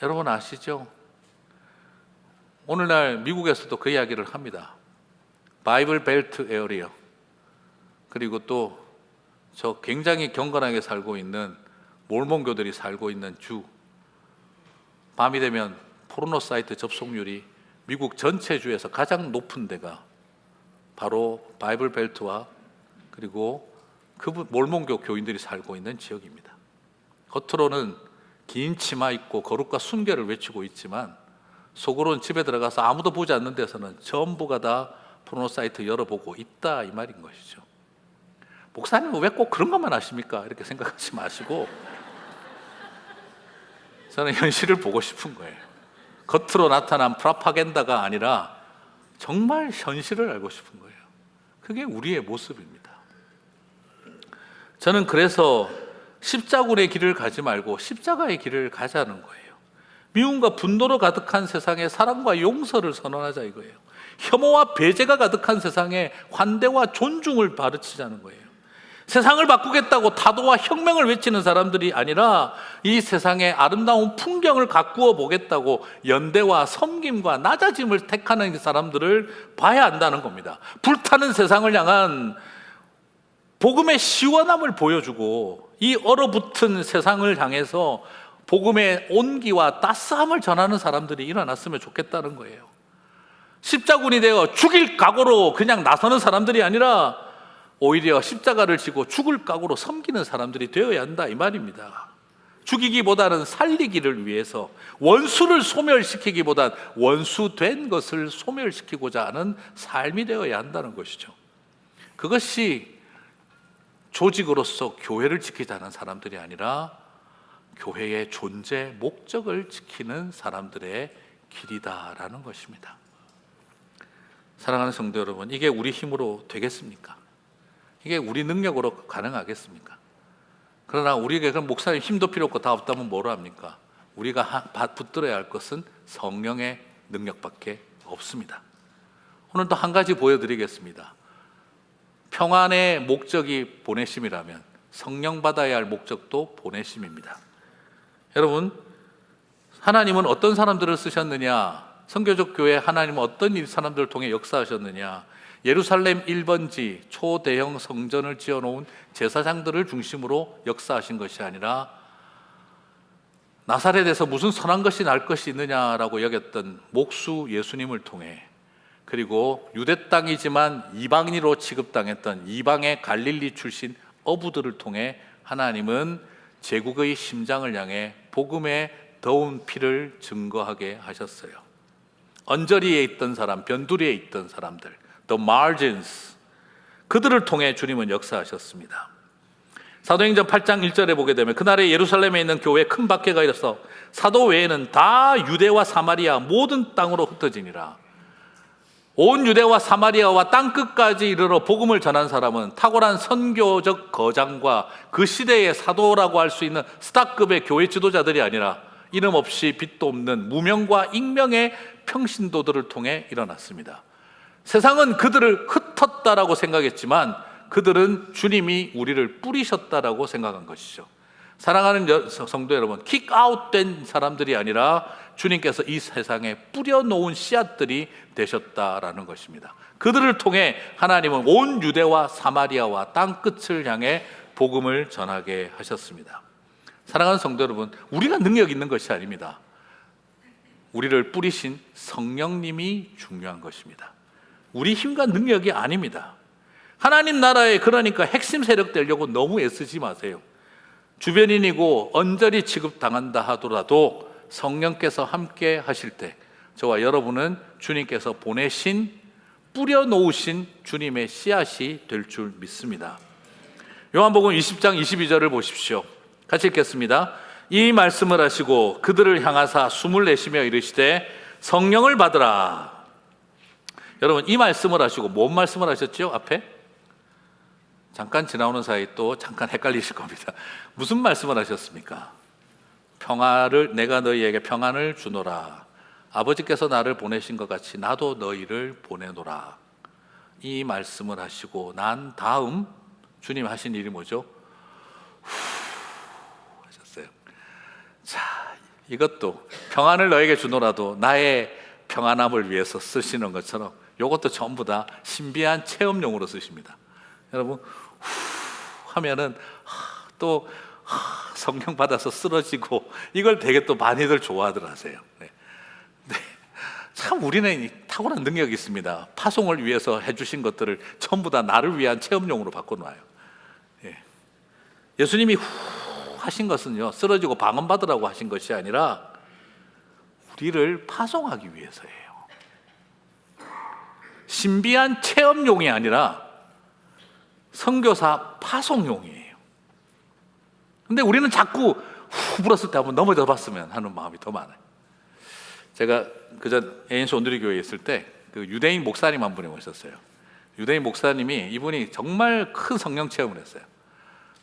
여러분 아시죠? 오늘날 미국에서도 그 이야기를 합니다. 바이블 벨트 에어리어, 그리고 또 저 굉장히 경건하게 살고 있는 몰몬교들이 살고 있는 주, 밤이 되면 포르노 사이트 접속률이 미국 전체 주에서 가장 높은 데가 바로 바이블 벨트와 그리고 그 몰몬교 교인들이 살고 있는 지역입니다. 겉으로는 긴 치마 입고 거룩과 순결을 외치고 있지만 속으로는 집에 들어가서 아무도 보지 않는 데서는 전부가 다 포르노 사이트 열어보고 있다 이 말인 것이죠. 목사님은 왜 꼭 그런 것만 하십니까? 이렇게 생각하지 마시고 저는 현실을 보고 싶은 거예요. 겉으로 나타난 프로파간다가 아니라 정말 현실을 알고 싶은 거예요. 그게 우리의 모습입니다. 저는 그래서 십자군의 길을 가지 말고 십자가의 길을 가자는 거예요. 미움과 분노로 가득한 세상에 사랑과 용서를 선언하자 이거예요. 혐오와 배제가 가득한 세상에 환대와 존중을 가르치자는 거예요. 세상을 바꾸겠다고 타도와 혁명을 외치는 사람들이 아니라 이 세상의 아름다운 풍경을 가꾸어 보겠다고 연대와 섬김과 낮아짐을 택하는 사람들을 봐야 한다는 겁니다. 불타는 세상을 향한 복음의 시원함을 보여주고 이 얼어붙은 세상을 향해서 복음의 온기와 따스함을 전하는 사람들이 일어났으면 좋겠다는 거예요. 십자군이 되어 죽일 각오로 그냥 나서는 사람들이 아니라 오히려 십자가를 지고 죽을 각오로 섬기는 사람들이 되어야 한다 이 말입니다. 죽이기보다는 살리기를 위해서, 원수를 소멸시키기보단 원수된 것을 소멸시키고자 하는 삶이 되어야 한다는 것이죠. 그것이 조직으로서 교회를 지키자는 사람들이 아니라 교회의 존재, 목적을 지키는 사람들의 길이다라는 것입니다. 사랑하는 성도 여러분, 이게 우리 힘으로 되겠습니까? 이게 우리 능력으로 가능하겠습니까? 그러나 우리에게 그럼 목사님 힘도 필요 없고 다 없다면 뭐로 합니까? 우리가 붙들어야 할 것은 성령의 능력밖에 없습니다. 오늘 또 한 가지 보여드리겠습니다. 평안의 목적이 보내심이라면 성령 받아야 할 목적도 보내심입니다. 여러분, 하나님은 어떤 사람들을 쓰셨느냐? 선교적 교회 하나님은 어떤 사람들을 통해 역사하셨느냐? 예루살렘 1번지 초대형 성전을 지어놓은 제사장들을 중심으로 역사하신 것이 아니라 나사렛에서 무슨 선한 것이 날 것이 있느냐라고 여겼던 목수 예수님을 통해, 그리고 유대 땅이지만 이방인으로 취급당했던 이방의 갈릴리 출신 어부들을 통해 하나님은 제국의 심장을 향해 복음의 더운 피를 증거하게 하셨어요. 언저리에 있던 사람, 변두리에 있던 사람들, the margins, 그들을 통해 주님은 역사하셨습니다. 사도행전 8장 1절에 보게 되면 그날에 예루살렘에 있는 교회에 큰 박해가 일어서 사도 외에는 다 유대와 사마리아 모든 땅으로 흩어지니라. 온 유대와 사마리아와 땅끝까지 이르러 복음을 전한 사람은 탁월한 선교적 거장과 그 시대의 사도라고 할 수 있는 스타급의 교회 지도자들이 아니라 이름 없이 빚도 없는 무명과 익명의 평신도들을 통해 일어났습니다. 세상은 그들을 흩었다라고 생각했지만 그들은 주님이 우리를 뿌리셨다라고 생각한 것이죠. 사랑하는 성도 여러분, 킥아웃된 사람들이 아니라 주님께서 이 세상에 뿌려놓은 씨앗들이 되셨다라는 것입니다. 그들을 통해 하나님은 온 유대와 사마리아와 땅끝을 향해 복음을 전하게 하셨습니다. 사랑하는 성도 여러분, 우리가 능력 있는 것이 아닙니다. 우리를 뿌리신 성령님이 중요한 것입니다. 우리 힘과 능력이 아닙니다. 하나님 나라에 그러니까 핵심 세력 되려고 너무 애쓰지 마세요. 주변인이고 언저리 취급당한다 하더라도 성령께서 함께 하실 때 저와 여러분은 주님께서 보내신 뿌려놓으신 주님의 씨앗이 될 줄 믿습니다. 요한복음 20장 22절을 보십시오. 같이 읽겠습니다. 이 말씀을 하시고 그들을 향하사 숨을 내쉬며 이르시되 성령을 받으라. 여러분, 이 말씀을 하시고 뭔 말씀을 하셨죠? 앞에 잠깐 지나오는 사이 또 잠깐 헷갈리실 겁니다. 무슨 말씀을 하셨습니까? 평화를, 내가 너희에게 평안을 주노라. 아버지께서 나를 보내신 것 같이 나도 너희를 보내노라. 이 말씀을 하시고 난 다음 주님 하신 일이 뭐죠? 하셨어요. 자, 이것도 평안을 너에게 주노라도 나의 평안함을 위해서 쓰시는 것처럼 이것도 전부 다 신비한 체험용으로 쓰십니다. 여러분, 하면은 또 성령 받아서 쓰러지고 이걸 되게 또 많이들 좋아들 하세요. 네. 참 우리는 탁월한 능력이 있습니다. 파송을 위해서 해주신 것들을 전부 다 나를 위한 체험용으로 바꿔놔요. 예수님이 하신 것은요, 쓰러지고 방언받으라고 하신 것이 아니라 우리를 파송하기 위해서예요. 신비한 체험용이 아니라 선교사 파송용이에요. 근데 우리는 자꾸 불었을 때 한번 넘어져 봤으면 하는 마음이 더 많아요. 제가 그전 ANC 온누리교회에 있을 때 그 유대인 목사님 한 분이 오셨어요. 유대인 목사님이, 이분이 정말 큰 성령 체험을 했어요.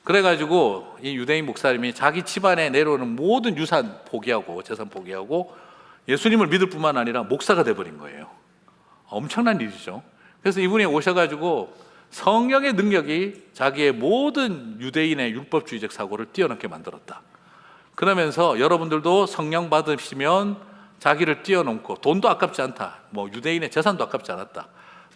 그래가지고 이 유대인 목사님이 자기 집안에 내려오는 모든 유산 포기하고 재산 포기하고 예수님을 믿을 뿐만 아니라 목사가 돼버린 거예요. 엄청난 일이죠. 그래서 이분이 오셔가지고 성령의 능력이 자기의 모든 유대인의 율법주의적 사고를 뛰어넘게 만들었다. 그러면서 여러분들도 성령 받으시면 자기를 뛰어넘고 돈도 아깝지 않다. 뭐 유대인의 재산도 아깝지 않았다.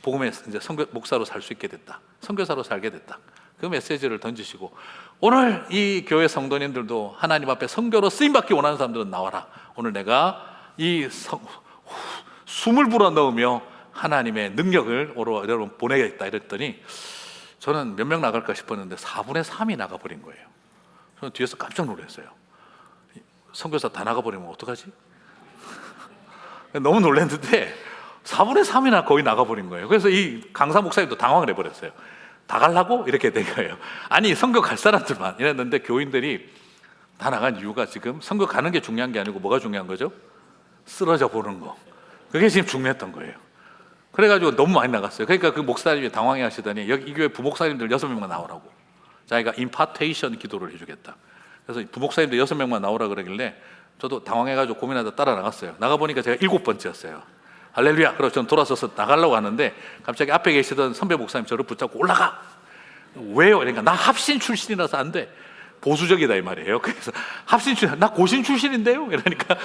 복음의 이제 목사로 살 수 있게 됐다. 선교사로 살게 됐다. 그 메시지를 던지시고, 오늘 이 교회 성도님들도 하나님 앞에 선교로 쓰임받기 원하는 사람들은 나와라. 오늘 내가 숨을 불어넣으며 하나님의 능력을 여러분 보내겠다 이랬더니 저는 몇 명 나갈까 싶었는데 4분의 3이 나가버린 거예요. 저는 뒤에서 깜짝 놀랐어요. 선교사 다 나가버리면 어떡하지? 너무 놀랐는데 4분의 3이나 거의 나가버린 거예요. 그래서 이 강사 목사님도 당황을 해버렸어요. 다 가려고? 이렇게 된 거예요. 아니, 선교 갈 사람들만 이랬는데 교인들이 다 나간 이유가 지금 선교 가는 게 중요한 게 아니고 뭐가 중요한 거죠? 쓰러져 보는 거. 그게 지금 중요했던 거예요. 그래가지고 너무 많이 나갔어요. 그러니까 그 목사님이 당황해 하시더니 여기 이 교회 부목사님들 6명만 나오라고, 자기가 임파테이션 기도를 해주겠다. 그래서 부목사님들 6명만 나오라 그러길래 저도 당황해가지고 고민하다 따라 나갔어요. 나가보니까 제가 7번째였어요. 할렐루야. 그래서 저는 돌아서서 나가려고 하는데 갑자기 앞에 계시던 선배 목사님 저를 붙잡고 올라가. 왜요? 그러니까 나 합신 출신이라서 안 돼. 보수적이다 이 말이에요. 그래서 합신 출신, 나 고신 출신인데요? 이러니까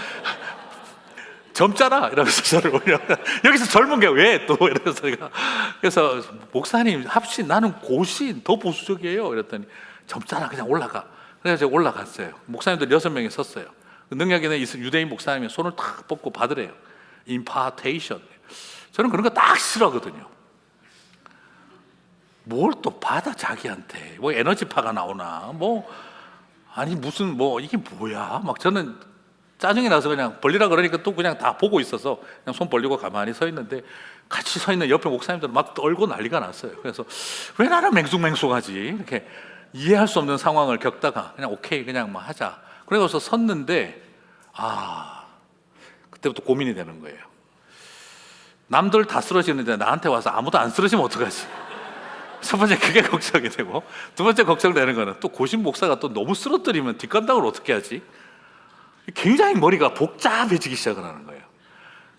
젊잖아 이러면서 저를 올려. 여기서 젊은 게 왜 또 이러면서 제가, 그래서 목사님 합신, 나는 고신 더 보수적이에요. 이랬더니 젊잖아, 그냥 올라가. 그래서 제가 올라갔어요. 목사님들 6명이 섰어요. 능력 있는 유대인 목사님이 손을 탁 뻗고 받으래요. 임파테이션. 저는 그런 거 딱 싫어하거든요. 뭘 또 받아 자기한테. 뭐 에너지파가 나오나 뭐, 아니 무슨 뭐 이게 뭐야. 막 저는 짜증이 나서 그냥 벌리라 그러니까 또 그냥 다 보고 있어서 그냥 손 벌리고 가만히 서 있는데, 같이 서 있는 옆에 목사님들은 막 떨고 난리가 났어요. 그래서 왜 나는 맹숭맹숭하지? 이렇게 이해할 수 없는 상황을 겪다가 그냥 오케이 그냥 뭐 하자. 그래서 섰는데 그때부터 고민이 되는 거예요. 남들 다 쓰러지는데 나한테 와서 아무도 안 쓰러지면 어떡하지? 첫 번째 그게 걱정이 되고, 두 번째 걱정되는 거는 또 고신 목사가 또 너무 쓰러뜨리면 뒷감당을 어떻게 하지? 굉장히 머리가 복잡해지기 시작을 하는 거예요.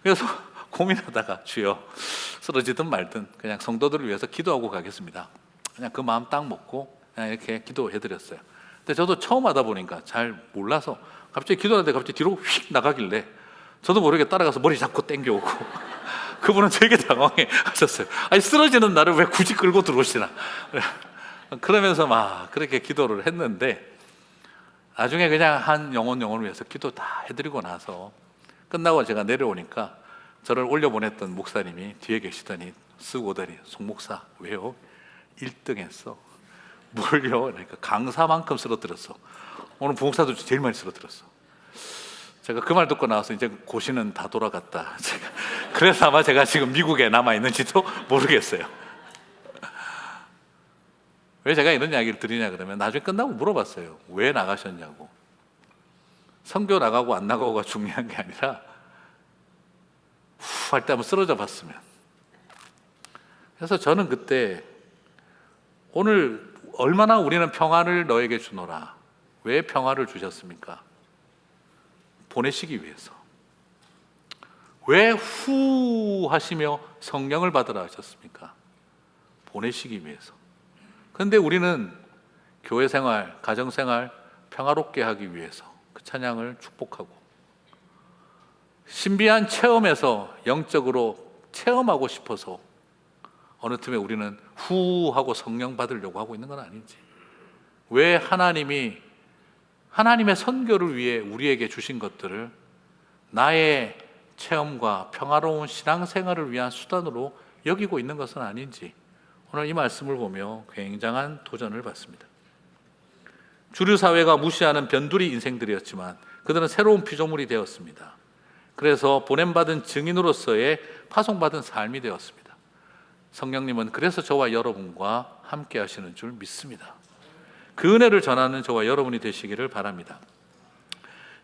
그래서 고민하다가 주여, 쓰러지든 말든 그냥 성도들을 위해서 기도하고 가겠습니다. 그냥 그 마음 딱 먹고 그냥 이렇게 기도해드렸어요. 근데 저도 처음 하다 보니까 잘 몰라서 갑자기 기도하는데 갑자기 뒤로 휙 나가길래 저도 모르게 따라가서 머리 잡고 당겨오고 그분은 되게 당황해 하셨어요. 아니, 쓰러지는 나를 왜 굳이 끌고 들어오시나. 그러면서 막 그렇게 기도를 했는데 나중에 그냥 한 영혼을 위해서 기도 다 해드리고 나서 끝나고 제가 내려오니까 저를 올려보냈던 목사님이 뒤에 계시더니 쓰고 오더니 송 목사 왜요? 1등 했어. 뭘요? 그러니까 강사만큼 쓰러뜨렸어. 오늘 부목사도 제일 많이 쓰러뜨렸어. 제가 그 말 듣고 나와서 이제 고시는 다 돌아갔다. 그래서 아마 제가 지금 미국에 남아있는지도 모르겠어요. 왜 제가 이런 이야기를 드리냐 그러면 나중에 끝나고 물어봤어요. 왜 나가셨냐고. 선교 나가고 안 나가고가 중요한 게 아니라 후 할 때 한번 쓰러져 봤으면. 그래서 저는 그때 오늘 얼마나 우리는 평화를 너에게 주노라. 왜 평화를 주셨습니까? 보내시기 위해서. 왜 후 하시며 성령을 받으라 하셨습니까? 보내시기 위해서. 그런데 우리는 교회 생활, 가정 생활 평화롭게 하기 위해서 그 찬양을 축복하고 신비한 체험에서 영적으로 체험하고 싶어서 어느 틈에 우리는 후 하고 성령 받으려고 하고 있는 건 아닌지, 왜 하나님이 하나님의 선교를 위해 우리에게 주신 것들을 나의 체험과 평화로운 신앙생활을 위한 수단으로 여기고 있는 것은 아닌지 오늘 이 말씀을 보며 굉장한 도전을 받습니다. 주류 사회가 무시하는 변두리 인생들이었지만 그들은 새로운 피조물이 되었습니다. 그래서 보냄받은 증인으로서의 파송받은 삶이 되었습니다. 성령님은 그래서 저와 여러분과 함께 하시는 줄 믿습니다. 그 은혜를 전하는 저와 여러분이 되시기를 바랍니다.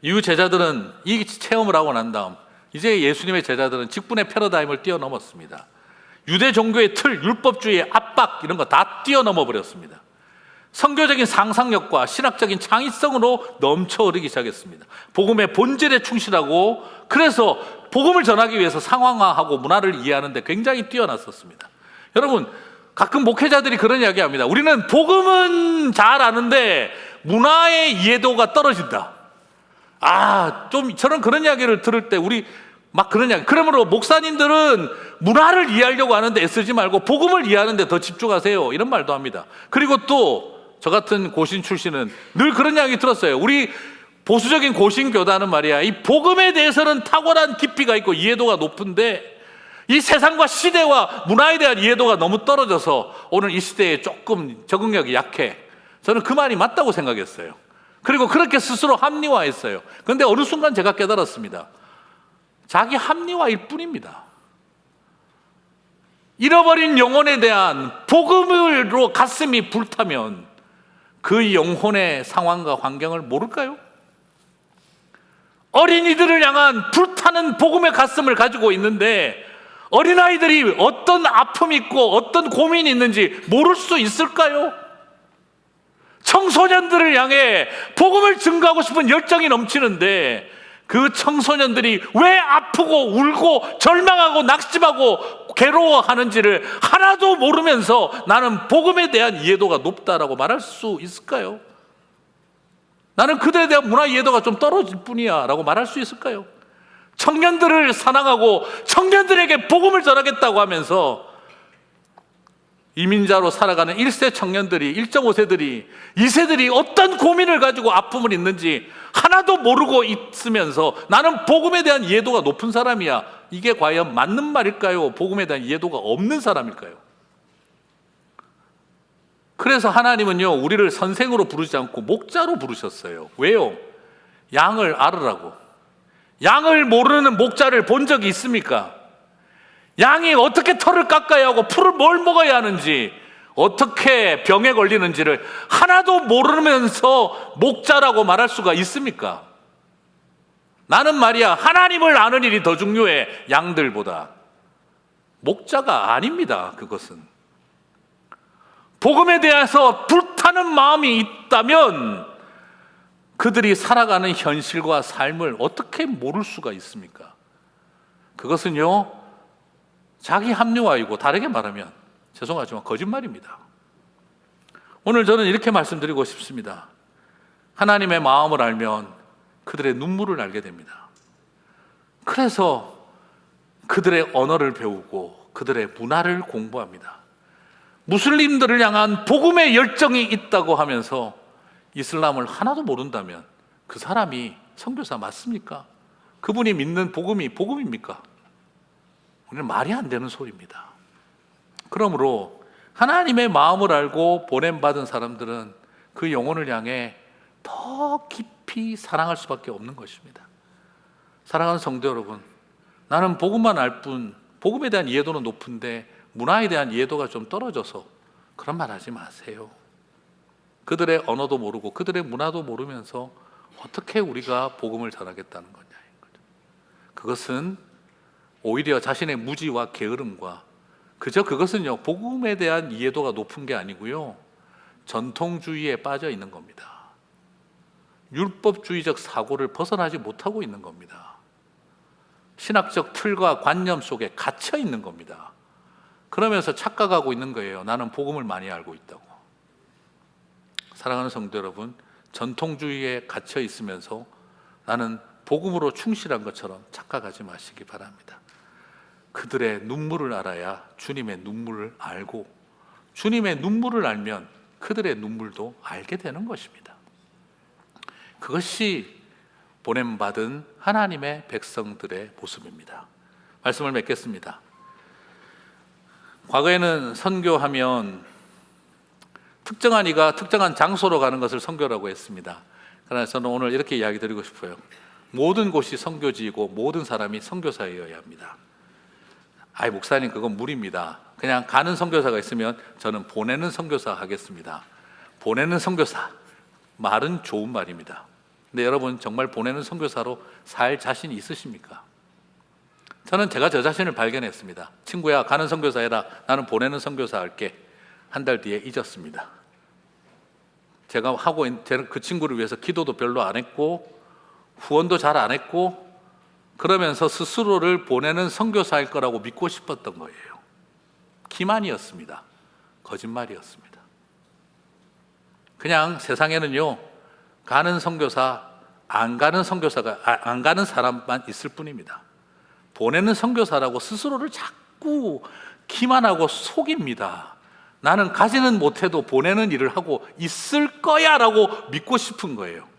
이후 제자들은 이 체험을 하고 난 다음 이제 예수님의 제자들은 직분의 패러다임을 뛰어넘었습니다. 유대 종교의 틀, 율법주의의 압박 이런 거 다 뛰어넘어 버렸습니다. 선교적인 상상력과 신학적인 창의성으로 넘쳐 흐르기 시작했습니다. 복음의 본질에 충실하고 그래서 복음을 전하기 위해서 상황화하고 문화를 이해하는 데 굉장히 뛰어났었습니다. 여러분, 가끔 목회자들이 그런 이야기합니다. 우리는 복음은 잘 아는데 문화의 이해도가 떨어진다. 좀 저는 그런 이야기를 들을 때 우리 막 그런 이야기. 그러므로 목사님들은 문화를 이해하려고 하는데 애쓰지 말고 복음을 이해하는 데 더 집중하세요. 이런 말도 합니다. 그리고 또 저 같은 고신 출신은 늘 그런 이야기 들었어요. 우리 보수적인 고신교단은 말이야, 이 복음에 대해서는 탁월한 깊이가 있고 이해도가 높은데 이 세상과 시대와 문화에 대한 이해도가 너무 떨어져서 오늘 이 시대에 조금 적응력이 약해. 저는 그 말이 맞다고 생각했어요. 그리고 그렇게 스스로 합리화했어요. 그런데 어느 순간 제가 깨달았습니다. 자기 합리화일 뿐입니다. 잃어버린 영혼에 대한 복음으로 가슴이 불타면 그 영혼의 상황과 환경을 모를까요? 어린이들을 향한 불타는 복음의 가슴을 가지고 있는데 어린아이들이 어떤 아픔이 있고 어떤 고민이 있는지 모를 수 있을까요? 청소년들을 향해 복음을 증거하고 싶은 열정이 넘치는데 그 청소년들이 왜 아프고 울고 절망하고 낙심하고 괴로워하는지를 하나도 모르면서 나는 복음에 대한 이해도가 높다라고 말할 수 있을까요? 나는 그들에 대한 문화 이해도가 좀 떨어질 뿐이야 라고 말할 수 있을까요? 청년들을 사랑하고 청년들에게 복음을 전하겠다고 하면서 이민자로 살아가는 1세 청년들이, 1.5세들이, 2세들이 어떤 고민을 가지고 아픔을 있는지 하나도 모르고 있으면서 나는 복음에 대한 이해도가 높은 사람이야. 이게 과연 맞는 말일까요? 복음에 대한 이해도가 없는 사람일까요? 그래서 하나님은요, 우리를 선생으로 부르지 않고 목자로 부르셨어요. 왜요? 양을 알으라고. 양을 모르는 목자를 본 적이 있습니까? 양이 어떻게 털을 깎아야 하고 풀을 뭘 먹어야 하는지, 어떻게 병에 걸리는지를 하나도 모르면서 목자라고 말할 수가 있습니까? 나는 말이야, 하나님을 아는 일이 더 중요해, 양들보다. 목자가 아닙니다, 그것은. 복음에 대해서 불타는 마음이 있다면 그들이 살아가는 현실과 삶을 어떻게 모를 수가 있습니까? 그것은요, 자기 합리화이고 다르게 말하면 죄송하지만 거짓말입니다. 오늘 저는 이렇게 말씀드리고 싶습니다. 하나님의 마음을 알면 그들의 눈물을 알게 됩니다. 그래서 그들의 언어를 배우고 그들의 문화를 공부합니다. 무슬림들을 향한 복음의 열정이 있다고 하면서 이슬람을 하나도 모른다면 그 사람이 선교사 맞습니까? 그분이 믿는 복음이 복음입니까? 우리는 말이 안 되는 소리입니다. 그러므로 하나님의 마음을 알고 보냄받은 사람들은 그 영혼을 향해 더 깊이 사랑할 수밖에 없는 것입니다. 사랑하는 성도 여러분, 나는 복음만 알 뿐, 복음에 대한 이해도는 높은데 문화에 대한 이해도가 좀 떨어져서 그런 말 하지 마세요. 그들의 언어도 모르고 그들의 문화도 모르면서 어떻게 우리가 복음을 전하겠다는 거냐. 그것은 오히려 자신의 무지와 게으름과 그저 그것은요, 복음에 대한 이해도가 높은 게 아니고요, 전통주의에 빠져 있는 겁니다. 율법주의적 사고를 벗어나지 못하고 있는 겁니다. 신학적 틀과 관념 속에 갇혀 있는 겁니다. 그러면서 착각하고 있는 거예요. 나는 복음을 많이 알고 있다고. 사랑하는 성도 여러분, 전통주의에 갇혀 있으면서 나는 복음으로 충실한 것처럼 착각하지 마시기 바랍니다. 그들의 눈물을 알아야 주님의 눈물을 알고, 주님의 눈물을 알면 그들의 눈물도 알게 되는 것입니다. 그것이 보냄받은 하나님의 백성들의 모습입니다. 말씀을 맺겠습니다. 과거에는 선교하면 특정한 이가 특정한 장소로 가는 것을 선교라고 했습니다. 그러나 저는 오늘 이렇게 이야기 드리고 싶어요. 모든 곳이 선교지이고 모든 사람이 선교사여야 합니다. 아이, 목사님, 그건 무리입니다. 그냥 가는 선교사가 있으면 저는 보내는 선교사 하겠습니다. 보내는 선교사, 말은 좋은 말입니다. 근데 여러분, 정말 보내는 선교사로 살 자신이 있으십니까? 저는 제가 저 자신을 발견했습니다. 친구야, 가는 선교사 해라. 나는 보내는 선교사 할게. 한 달 뒤에 잊었습니다. 제가 하고 있는 그 친구를 위해서 기도도 별로 안 했고 후원도 잘 안 했고, 그러면서 스스로를 보내는 선교사일 거라고 믿고 싶었던 거예요. 기만이었습니다. 거짓말이었습니다. 그냥 세상에는요, 가는 선교사, 안 가는 선교사가, 안 가는 사람만 있을 뿐입니다. 보내는 선교사라고 스스로를 자꾸 기만하고 속입니다. 나는 가지는 못해도 보내는 일을 하고 있을 거야 라고 믿고 싶은 거예요.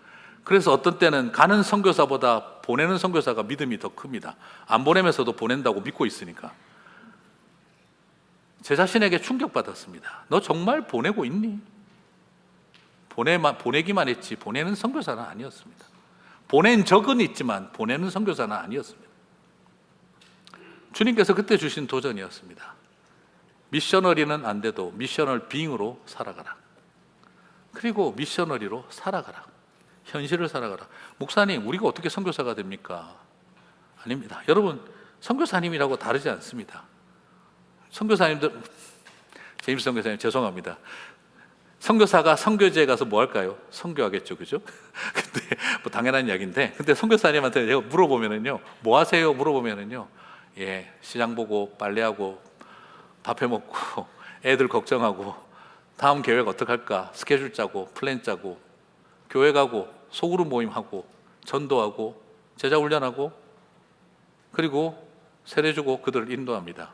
그래서 어떤 때는 가는 선교사보다 보내는 선교사가 믿음이 더 큽니다. 안 보내면서도 보낸다고 믿고 있으니까. 제 자신에게 충격받았습니다. 너 정말 보내고 있니? 보내기만 했지 보내는 선교사는 아니었습니다. 보낸 적은 있지만 보내는 선교사는 아니었습니다. 주님께서 그때 주신 도전이었습니다. 미셔너리는 안 돼도 미셔널 빙으로 살아가라. 그리고 미셔너리로 살아가라. 현실을 살아가라. 목사님, 우리가 어떻게 선교사가 됩니까? 아닙니다. 여러분, 선교사님이라고 다르지 않습니다. 선교사님들, 제임스 선교사님 죄송합니다. 선교사가 선교지에 가서 뭐 할까요? 선교하겠죠, 그죠? 근데 뭐 당연한 이야기인데, 근데 선교사님한테 제가 물어보면은요, 뭐 하세요? 물어보면은요, 시장 보고 빨래하고 밥 해 먹고 애들 걱정하고 다음 계획 어떡할까? 스케줄 짜고 플랜 짜고 교회 가고 소그룹 모임하고 전도하고 제자 훈련하고 그리고 세례 주고 그들을 인도합니다.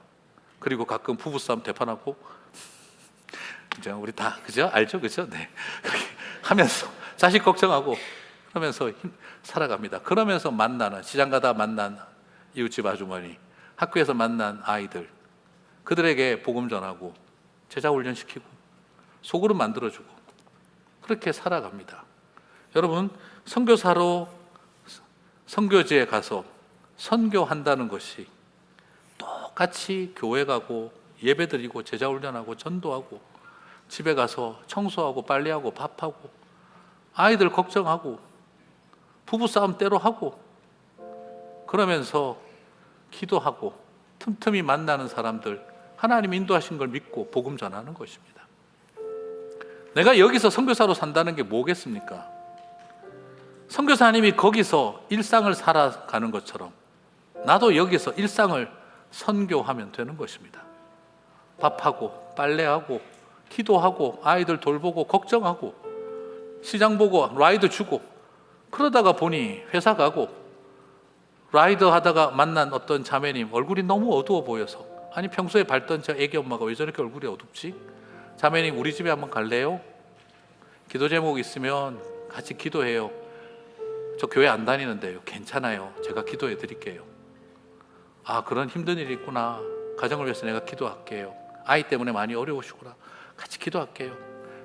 그리고 가끔 부부싸움 대판하고 이제 우리 다 그죠? 알죠? 그죠? 네. 그렇게 하면서 자식 걱정하고 그러면서 살아갑니다. 그러면서 만나는 시장 가다 만난 이웃집 아주머니, 학교에서 만난 아이들, 그들에게 복음 전하고 제자 훈련시키고 소그룹 만들어주고 그렇게 살아갑니다. 여러분, 선교사로 선교지에 가서 선교한다는 것이 똑같이 교회 가고 예배 드리고 제자 훈련하고 전도하고 집에 가서 청소하고 빨래하고 밥하고 아이들 걱정하고 부부싸움 때로 하고 그러면서 기도하고 틈틈이 만나는 사람들, 하나님 인도하신 걸 믿고 복음 전하는 것입니다. 내가 여기서 선교사로 산다는 게 뭐겠습니까? 선교사님이 거기서 일상을 살아가는 것처럼 나도 여기서 일상을 선교하면 되는 것입니다. 밥하고 빨래하고 기도하고 아이들 돌보고 걱정하고 시장 보고 라이드 주고 그러다가 보니 회사 가고 라이더 하다가 만난 어떤 자매님 얼굴이 너무 어두워 보여서, 아니 평소에 밟던 저 애기 엄마가 왜 저렇게 얼굴이 어둡지? 자매님, 우리 집에 한번 갈래요? 기도 제목 있으면 같이 기도해요. 저 교회 안 다니는데요. 괜찮아요. 제가 기도해 드릴게요. 아, 그런 힘든 일이 있구나. 가정을 위해서 내가 기도할게요. 아이 때문에 많이 어려우시구나. 같이 기도할게요.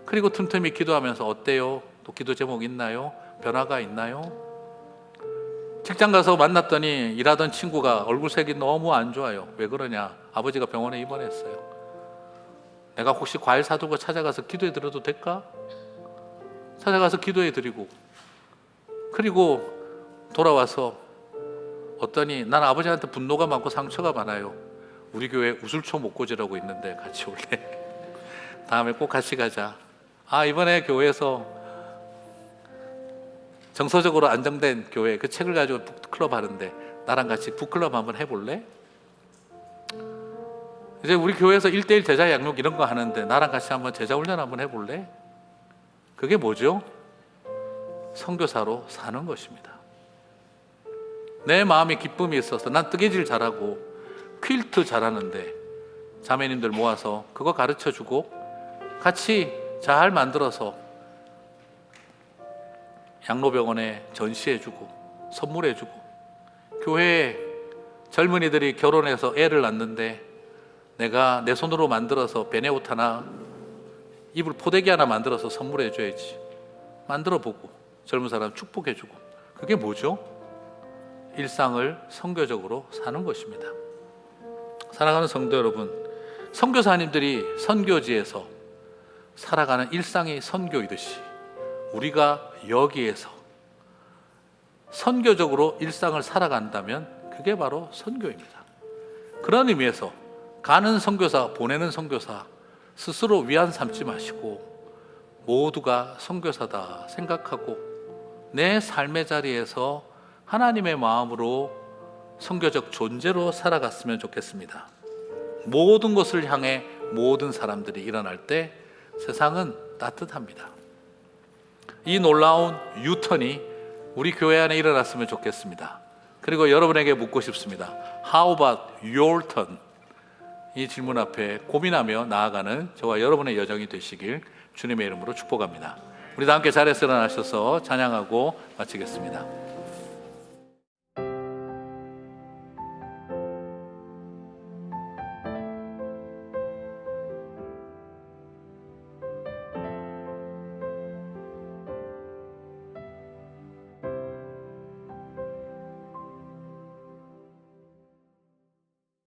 그리고 틈틈이 기도하면서 어때요? 또 기도 제목 있나요? 변화가 있나요? 직장 가서 만났더니 일하던 친구가 얼굴색이 너무 안 좋아요. 왜 그러냐? 아버지가 병원에 입원했어요. 내가 혹시 과일 사두고 찾아가서 기도해 드려도 될까? 찾아가서 기도해 드리고, 그리고 돌아와서 어떠니 난 아버지한테 분노가 많고 상처가 많아요. 우리 교회 우술초 목고지라고 있는데 같이 올래? 다음에 꼭 같이 가자. 아, 이번에 교회에서 정서적으로 안정된 교회 그 책을 가지고 북클럽 하는데 나랑 같이 북클럽 한번 해볼래? 이제 우리 교회에서 1:1 제자 양육 이런 거 하는데 나랑 같이 한번 제자 훈련 한번 해볼래? 그게 뭐죠? 선교사로 사는 것입니다. 내 마음에 기쁨이 있어서 난 뜨개질 잘하고 퀼트 잘하는데 자매님들 모아서 그거 가르쳐주고 같이 잘 만들어서 양로병원에 전시해주고 선물해주고, 교회에 젊은이들이 결혼해서 애를 낳는데 내가 내 손으로 만들어서 베네옷 하나, 이불 포대기 하나 만들어서 선물해줘야지. 만들어보고 젊은 사람 축복해주고. 그게 뭐죠? 일상을 선교적으로 사는 것입니다. 사랑하는 성도 여러분, 선교사님들이 선교지에서 살아가는 일상이 선교이듯이 우리가 여기에서 선교적으로 일상을 살아간다면 그게 바로 선교입니다. 그런 의미에서 가는 선교사, 보내는 선교사 스스로 위안 삼지 마시고 모두가 선교사다 생각하고 내 삶의 자리에서 하나님의 마음으로 선교적 존재로 살아갔으면 좋겠습니다. 모든 것을 향해 모든 사람들이 일어날 때 세상은 따뜻합니다. 이 놀라운 유턴이 우리 교회 안에 일어났으면 좋겠습니다. 그리고 여러분에게 묻고 싶습니다. How about your turn? 이 질문 앞에 고민하며 나아가는 저와 여러분의 여정이 되시길 주님의 이름으로 축복합니다. 우리 다 함께 자리에서 일어나셔서 찬양하고 마치겠습니다.